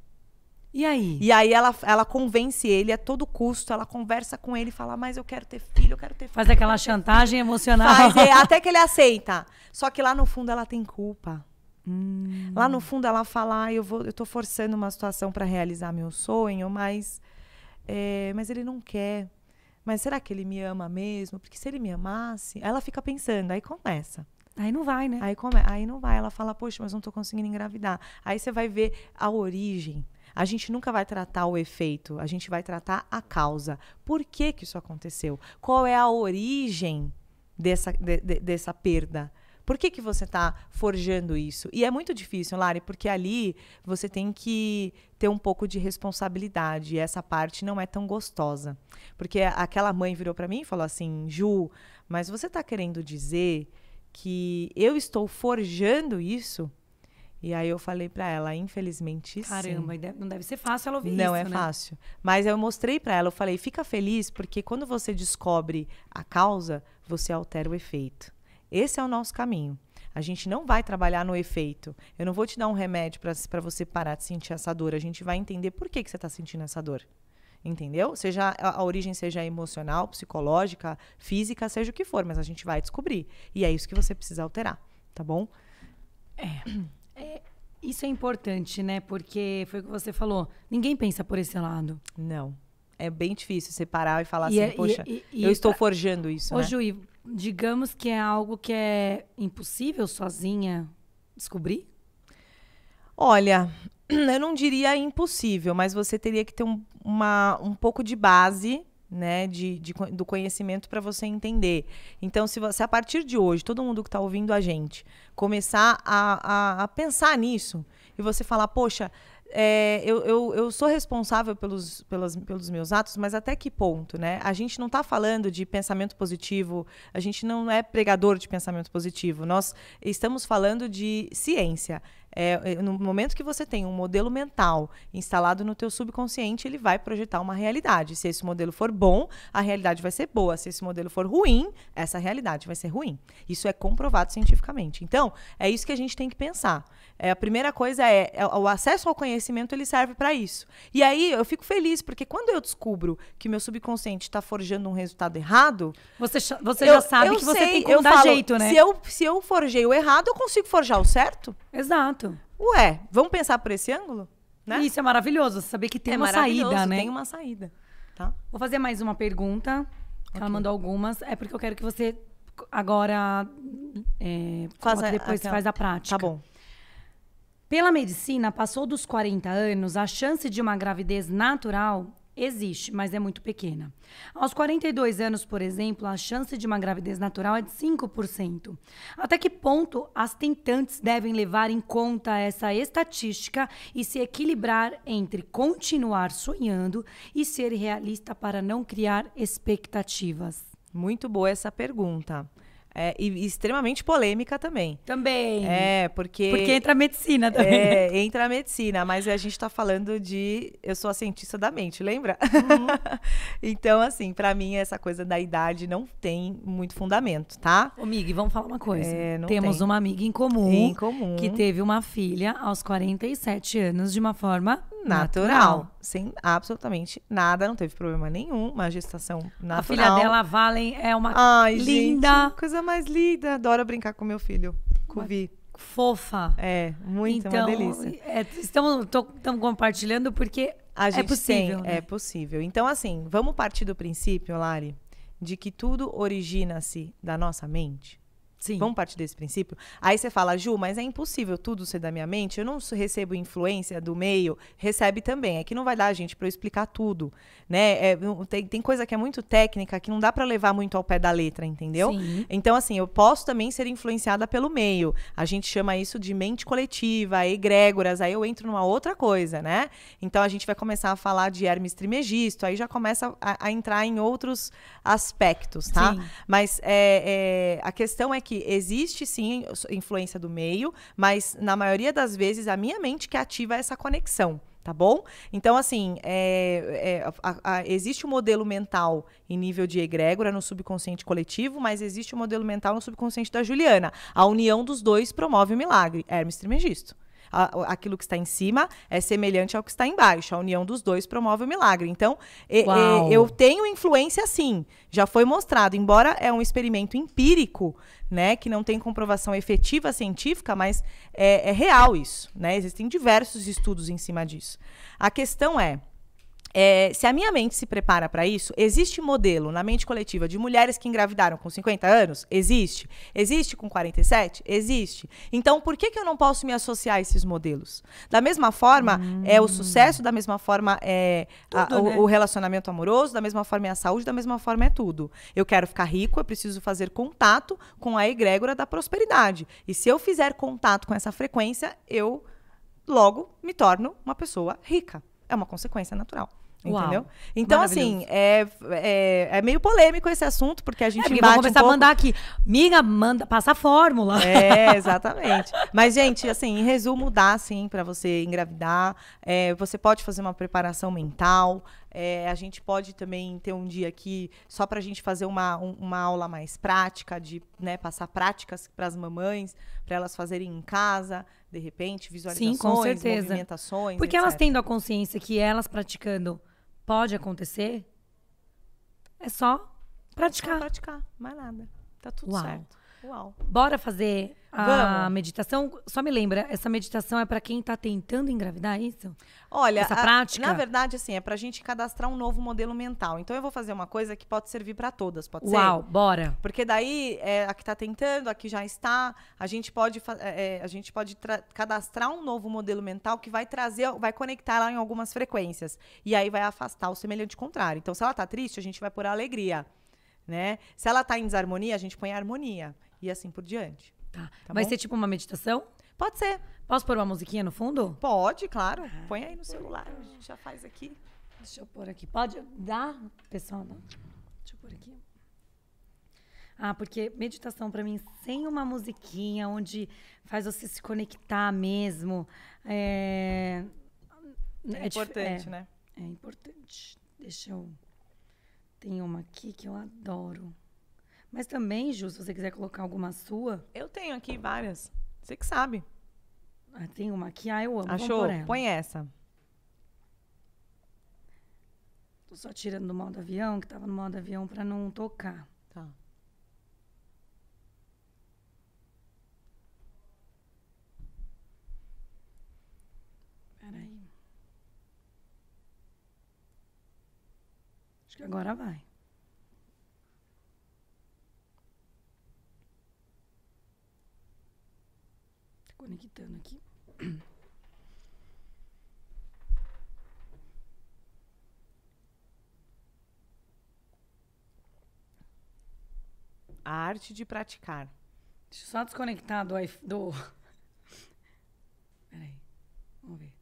Speaker 1: E aí?
Speaker 2: E aí ela convence ele a todo custo. Ela conversa com ele e fala, mas eu quero ter filho, eu quero ter filho.
Speaker 1: Faz aquela chantagem emocional.
Speaker 2: Até que ele aceita. Só que lá no fundo ela tem culpa. Lá no fundo ela fala, eu tô forçando uma situação para realizar meu sonho, mas ele não quer. Mas será que ele me ama mesmo? Porque se ele me amasse... Aí ela fica pensando, aí começa.
Speaker 1: Aí não vai, né?
Speaker 2: Aí não vai. Ela fala, poxa, mas não tô conseguindo engravidar. Aí você vai ver a origem. A gente nunca vai tratar o efeito, a gente vai tratar a causa. Por que isso aconteceu? Qual é a origem dessa perda? Por que você está forjando isso? E é muito difícil, Lari, porque ali você tem que ter um pouco de responsabilidade. E essa parte não é tão gostosa. Porque aquela mãe virou para mim e falou assim, Ju, mas você está querendo dizer que eu estou forjando isso? E aí eu falei para ela, infelizmente,
Speaker 1: caramba,
Speaker 2: sim.
Speaker 1: Não deve ser fácil ela ouvir isso,
Speaker 2: Não é
Speaker 1: né?
Speaker 2: fácil. Mas eu mostrei para ela, eu falei, fica feliz, porque quando você descobre a causa, você altera o efeito. Esse é o nosso caminho. A gente não vai trabalhar no efeito. Eu não vou te dar um remédio para você parar de sentir essa dor. A gente vai entender por que você está sentindo essa dor. Entendeu? Seja a origem seja emocional, psicológica, física, seja o que for, mas a gente vai descobrir. E é isso que você precisa alterar, tá bom?
Speaker 1: Isso é importante, né? Porque foi o que você falou. Ninguém pensa por esse lado.
Speaker 2: Não. É bem difícil você parar e falar assim, poxa, eu estou forjando isso, né?
Speaker 1: Juí, digamos que é algo que é impossível sozinha descobrir?
Speaker 2: Olha, eu não diria impossível, mas você teria que ter um pouco de base, né, do conhecimento para você entender. Então, se a partir de hoje, todo mundo que está ouvindo a gente, começar a pensar nisso, e você falar, poxa, eu sou responsável pelos meus atos, mas até que ponto, né? A gente não está falando de pensamento positivo, a gente não é pregador de pensamento positivo, nós estamos falando de ciência. No momento que você tem um modelo mental instalado no teu subconsciente, ele vai projetar uma realidade. Se esse modelo for bom, a realidade vai ser boa. Se esse modelo for ruim, essa realidade vai ser ruim. Isso é comprovado cientificamente. Então, é isso que a gente tem que pensar. A primeira coisa o acesso ao conhecimento, ele serve para isso. E aí, eu fico feliz, porque quando eu descubro que meu subconsciente está forjando um resultado errado...
Speaker 1: Você já sabe que você tem como dar jeito, né?
Speaker 2: Se eu forjei o errado, eu consigo forjar o certo?
Speaker 1: Exato.
Speaker 2: Ué, vamos pensar por esse ângulo? Né?
Speaker 1: Isso é maravilhoso, saber que tem uma saída, né?
Speaker 2: Tem uma saída, tá?
Speaker 1: Vou fazer mais uma pergunta, que ela mandou algumas. É porque eu quero que você agora depois faz a prática.
Speaker 2: Tá bom.
Speaker 1: Pela medicina, passou dos 40 anos, a chance de uma gravidez natural existe, mas é muito pequena. Aos 42 anos, por exemplo, a chance de uma gravidez natural é de 5%. Até que ponto as tentantes devem levar em conta essa estatística e se equilibrar entre continuar sonhando e ser realista para não criar expectativas?
Speaker 2: Muito boa essa pergunta. E extremamente polêmica também.
Speaker 1: Também.
Speaker 2: Porque
Speaker 1: entra a medicina também.
Speaker 2: Entra a medicina, mas a gente tá falando eu sou a cientista da mente, lembra?
Speaker 1: Uhum.
Speaker 2: Então, assim, pra mim, essa coisa da idade não tem muito fundamento, tá?
Speaker 1: Ô, Mig, vamos falar uma coisa.
Speaker 2: Temos
Speaker 1: uma amiga em comum que teve uma filha aos 47 anos de uma forma natural.
Speaker 2: Sem absolutamente nada, não teve problema nenhum, uma gestação natural.
Speaker 1: A filha dela, a Valen, é uma linda.
Speaker 2: Gente, coisa mais linda. Adoro brincar com meu filho, com o Vi.
Speaker 1: Fofa.
Speaker 2: Muito, uma delícia.
Speaker 1: Estamos compartilhando porque é possível.
Speaker 2: É possível. Então, assim, vamos partir do princípio, Lari, de que tudo origina-se da nossa mente.
Speaker 1: Sim.
Speaker 2: Vamos partir desse princípio? Aí você fala, Ju, mas é impossível tudo ser da minha mente? Eu não recebo influência do meio? Recebe também. É que não vai dar, gente, para eu explicar tudo, né? Tem coisa que é muito técnica, que não dá para levar muito ao pé da letra, entendeu?
Speaker 1: Sim.
Speaker 2: Então, assim, eu posso também ser influenciada pelo meio. A gente chama isso de mente coletiva, egrégoras. Aí eu entro numa outra coisa, né? Então, a gente vai começar a falar de Hermes Trismegisto. Aí já começa a entrar em outros aspectos, tá?
Speaker 1: Sim.
Speaker 2: Mas a questão é que existe sim influência do meio, mas na maioria das vezes a minha mente que ativa essa conexão, tá bom? Então, assim, existe um modelo mental em nível de egrégora no subconsciente coletivo, mas existe um modelo mental no subconsciente da Juliana. A união dos dois promove o milagre. Hermes Trismegisto. Aquilo que está em cima é semelhante ao que está embaixo. A união dos dois promove o milagre. Então, eu tenho influência sim. Já foi mostrado, embora é um experimento empírico, né, que não tem comprovação efetiva científica, mas é real isso, né? Existem diversos estudos em cima disso. A questão se a minha mente se prepara para isso, existe modelo na mente coletiva de mulheres que engravidaram com 50 anos? Existe. Existe com 47? Existe. Então, por que eu não posso me associar a esses modelos? Da mesma forma, é o sucesso, da mesma forma é o relacionamento amoroso, da mesma forma é a saúde, da mesma forma é tudo. Eu quero ficar rico, eu preciso fazer contato com a egrégora da prosperidade. E se eu fizer contato com essa frequência, eu logo me torno uma pessoa rica. É uma consequência natural. Entendeu?
Speaker 1: Uau,
Speaker 2: então, assim, é meio polêmico esse assunto, porque a gente embate
Speaker 1: vamos começar a mandar aqui. Miga, passa a fórmula.
Speaker 2: Exatamente. Mas, gente, assim, em resumo, dá, sim, para você engravidar. Você pode fazer uma preparação mental. A gente pode também ter um dia aqui só para a gente fazer uma aula mais prática, de, né, passar práticas para as mamães, para elas fazerem em casa, de repente, visualizações,
Speaker 1: sim, com certeza,
Speaker 2: movimentações,
Speaker 1: porque
Speaker 2: etc.
Speaker 1: elas tendo a consciência que elas praticando pode acontecer, é só praticar.
Speaker 2: É só praticar, mais nada. Tá tudo certo. Uau.
Speaker 1: Bora fazer a meditação? Só me lembra, essa meditação é para quem tá tentando engravidar, é isso?
Speaker 2: Olha,
Speaker 1: essa prática?
Speaker 2: Na verdade, assim, é pra gente cadastrar um novo modelo mental. Então, eu vou fazer uma coisa que pode servir para todas, pode ser?
Speaker 1: Uau, bora.
Speaker 2: Porque daí, a que tá tentando, a que já está, a gente pode cadastrar um novo modelo mental que vai conectar ela em algumas frequências. E aí vai afastar o semelhante contrário. Então, se ela tá triste, a gente vai pôr a alegria, né? Se ela tá em desarmonia, a gente põe a harmonia. E assim por diante.
Speaker 1: Tá vai ser tipo uma meditação?
Speaker 2: Pode ser.
Speaker 1: Posso pôr uma musiquinha no fundo?
Speaker 2: Pode, claro. Põe aí no celular, a gente já faz aqui.
Speaker 1: Deixa eu pôr aqui. Pode dar, pessoal? Deixa eu pôr aqui. Porque meditação pra mim, sem uma musiquinha onde faz você se conectar mesmo, é
Speaker 2: importante, né?
Speaker 1: É importante. Deixa eu... Tem uma aqui que eu adoro. Mas também, Ju, se você quiser colocar alguma sua...
Speaker 2: Eu tenho aqui várias. Você que sabe.
Speaker 1: Tem uma aqui. Eu amo.
Speaker 2: Achou? Põe essa.
Speaker 1: Tô só tirando do modo avião, que tava no modo avião, pra não tocar.
Speaker 2: Tá.
Speaker 1: Peraí. Acho que agora vai. Conectando aqui.
Speaker 2: A arte de praticar.
Speaker 1: Deixa eu só desconectar do... Peraí. Vamos ver.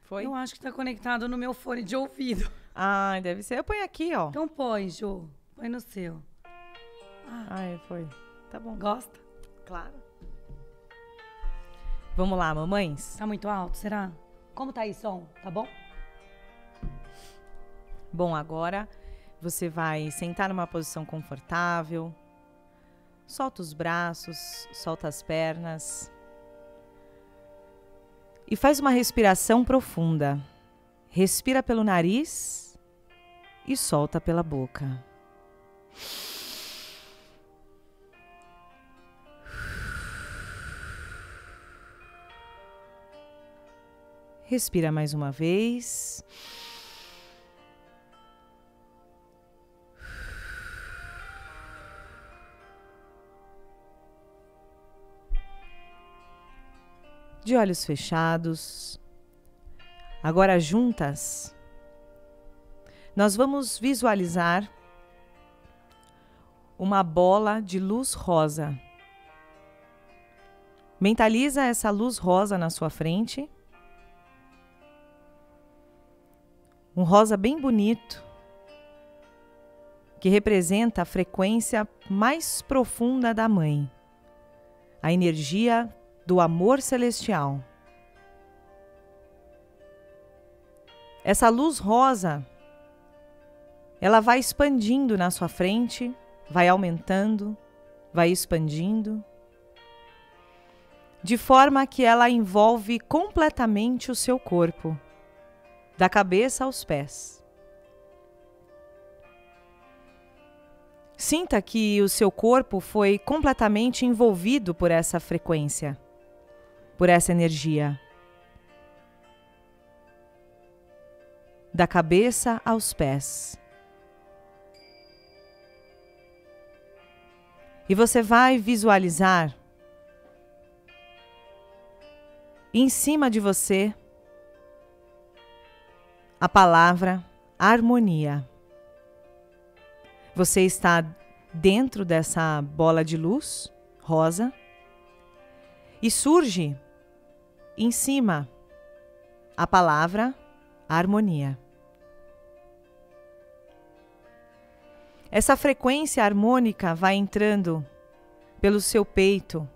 Speaker 2: Foi?
Speaker 1: Eu acho que tá conectado no meu fone de ouvido.
Speaker 2: Deve ser. Eu ponho aqui, ó.
Speaker 1: Então põe, Ju. Põe no seu.
Speaker 2: Foi. Tá bom.
Speaker 1: Gosta?
Speaker 2: Claro. Vamos lá, mamães?
Speaker 1: Tá muito alto, será? Como tá aí, som? Tá bom?
Speaker 2: Bom, agora você vai sentar numa posição confortável. Solta os braços, solta as pernas. E faz uma respiração profunda. Respira pelo nariz e solta pela boca. Respira mais uma vez. de olhos fechados. Agora juntas, nós vamos visualizar uma bola de luz rosa. Mentaliza essa luz rosa na sua frente. Um rosa bem bonito, que representa a frequência mais profunda da Mãe, a energia do amor celestial. Essa luz rosa, ela vai expandindo na sua frente, vai aumentando, vai expandindo, de forma que ela envolve completamente o seu corpo, da cabeça aos pés. Sinta que o seu corpo foi completamente envolvido por essa frequência, por essa energia. Da cabeça aos pés. E você vai visualizar em cima de você a palavra harmonia. Você está dentro dessa bola de luz rosa e surge em cima a palavra harmonia. Essa frequência harmônica vai entrando pelo seu peito,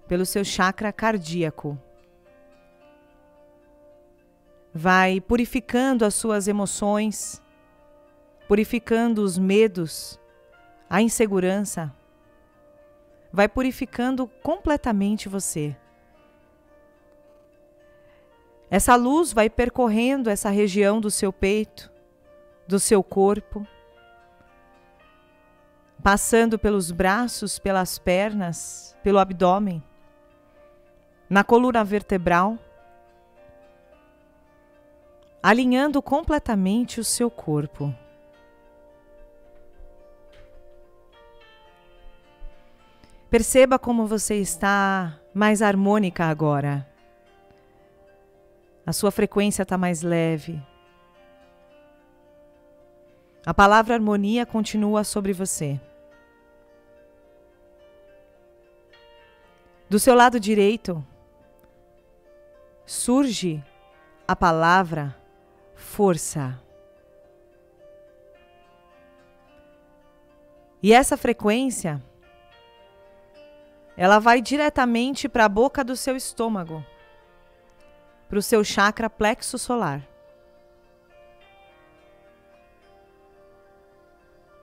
Speaker 2: pelo seu chakra cardíaco. Vai purificando as suas emoções, purificando os medos, a insegurança. Vai purificando completamente você. Essa luz vai percorrendo essa região do seu peito, do seu corpo, passando pelos braços, pelas pernas, pelo abdômen, na coluna vertebral, alinhando completamente o seu corpo. Perceba como você está mais harmônica agora. A sua frequência está mais leve. A palavra harmonia continua sobre você. Do seu lado direito, surge a palavra força. E essa frequência, ela vai diretamente para a boca do seu estômago, para o seu chakra plexo solar,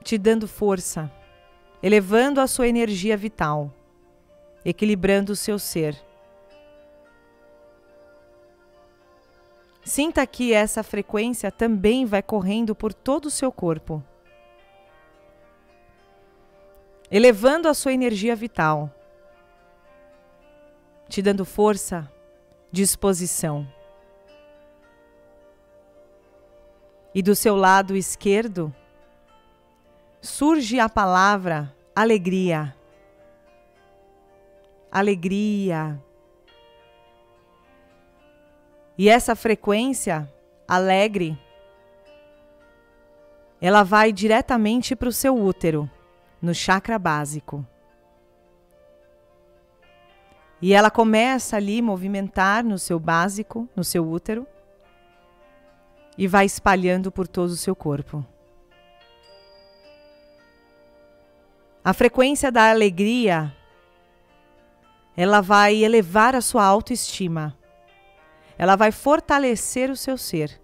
Speaker 2: te dando força, elevando a sua energia vital, equilibrando o seu ser. Sinta que essa frequência também vai correndo por todo o seu corpo, elevando a sua energia vital, te dando força, disposição. E do seu lado esquerdo, surge a palavra alegria. Alegria. E essa frequência alegre, ela vai diretamente para o seu útero, no chakra básico. E ela começa ali a movimentar no seu básico, no seu útero, e vai espalhando por todo o seu corpo. A frequência da alegria, ela vai elevar a sua autoestima. Ela vai fortalecer o seu ser.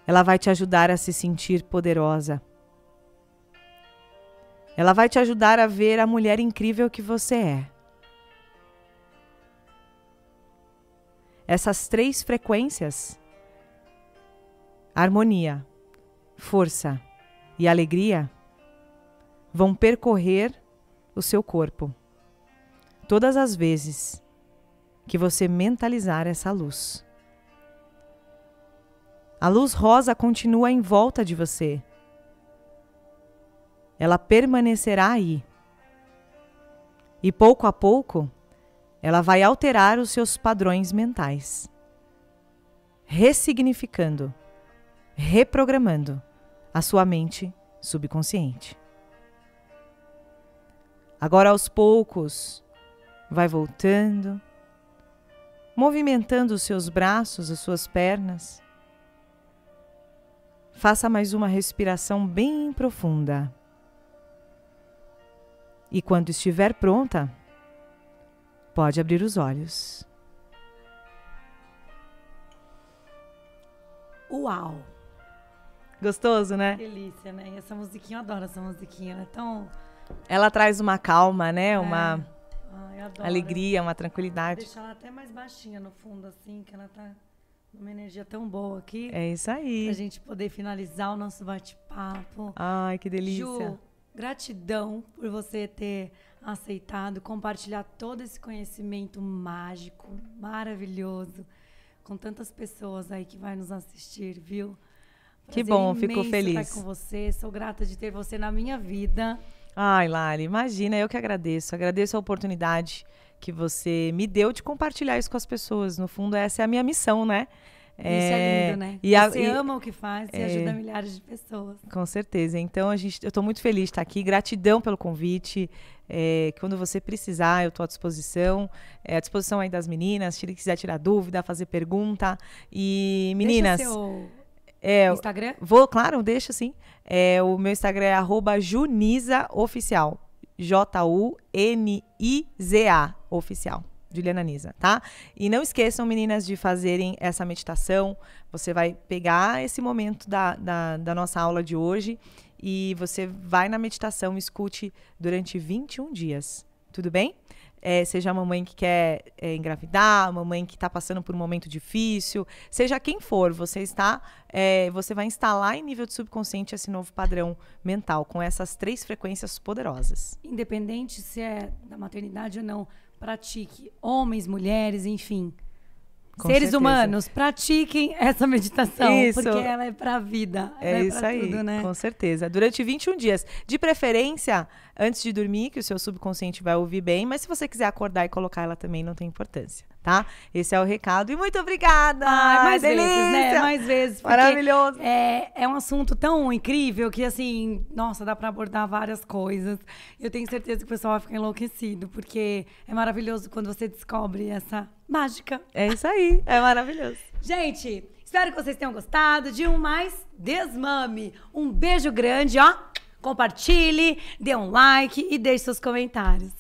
Speaker 2: Ela vai te ajudar a se sentir poderosa. Ela vai te ajudar a ver a mulher incrível que você é. Essas 3 frequências, harmonia, força e alegria, vão percorrer o seu corpo todas as vezes que você mentalizar essa luz. A luz rosa continua em volta de você. Ela permanecerá aí. E pouco a pouco, ela vai alterar os seus padrões mentais, ressignificando, reprogramando a sua mente subconsciente. Agora, aos poucos, vai voltando, movimentando os seus braços, as suas pernas. Faça mais uma respiração bem profunda. E quando estiver pronta, pode abrir os olhos.
Speaker 1: Uau!
Speaker 2: Gostoso, né?
Speaker 1: Delícia, né? E essa musiquinha, eu adoro essa musiquinha, ela é tão...
Speaker 2: Ela traz uma calma, né? Uma
Speaker 1: Ai, eu adoro.
Speaker 2: alegria, uma tranquilidade.
Speaker 1: Deixar ela até mais baixinha no fundo, assim, que ela tá numa energia tão boa aqui.
Speaker 2: É isso aí.
Speaker 1: Pra gente poder finalizar o nosso bate-papo.
Speaker 2: Ai, que delícia.
Speaker 1: Ju, gratidão por você ter aceitado compartilhar todo esse conhecimento mágico, maravilhoso, com tantas pessoas aí que vai nos assistir, viu?
Speaker 2: Que bom, fico
Speaker 1: imenso
Speaker 2: feliz.
Speaker 1: estar com você, sou grata de ter você na minha vida.
Speaker 2: Ai, Lari, imagina, eu que agradeço. Agradeço a oportunidade que você me deu de compartilhar isso com as pessoas. No fundo, essa é a minha missão, né?
Speaker 1: Isso é lindo, né? Você ama o que faz e ajuda milhares de pessoas.
Speaker 2: Com certeza. Então, eu estou muito feliz de estar aqui. Gratidão pelo convite. Quando você precisar, eu estou à disposição. À disposição aí das meninas. Se quiser tirar dúvida, fazer pergunta. E, meninas...
Speaker 1: Deixa seu Instagram?
Speaker 2: Claro, deixa sim. O meu Instagram é @JunizaOficial. JUNIZA Oficial. Juliana Nisa, tá? E não esqueçam, meninas, de fazerem essa meditação. Você vai pegar esse momento da nossa aula de hoje e você vai na meditação, escute durante 21 dias. Tudo bem? Seja a mamãe que quer engravidar, a mamãe que está passando por um momento difícil, seja quem for, você vai instalar em nível de subconsciente esse novo padrão mental, com essas 3 frequências poderosas.
Speaker 1: Independente se é da maternidade ou não, pratique. Homens, mulheres, enfim.
Speaker 2: Com
Speaker 1: Seres
Speaker 2: certeza.
Speaker 1: humanos, pratiquem essa meditação.
Speaker 2: Isso.
Speaker 1: Porque ela é pra vida. Ela
Speaker 2: É isso
Speaker 1: pra
Speaker 2: aí,
Speaker 1: tudo, né?
Speaker 2: com certeza. Durante 21 dias. De preferência, antes de dormir, que o seu subconsciente vai ouvir bem. Mas se você quiser acordar e colocar ela também, não tem importância, tá? Esse é o recado. E muito obrigada!
Speaker 1: Mais
Speaker 2: delícia!
Speaker 1: vezes, né? Mais vezes. porque
Speaker 2: Maravilhoso!
Speaker 1: É um assunto tão incrível que, assim, nossa, dá pra abordar várias coisas. Eu tenho certeza que o pessoal vai ficar enlouquecido, porque é maravilhoso quando você descobre essa mágica.
Speaker 2: É isso aí, é maravilhoso.
Speaker 1: Gente, espero que vocês tenham gostado de um mais Desmame. Um beijo grande, ó. Compartilhe, dê um like e deixe seus comentários.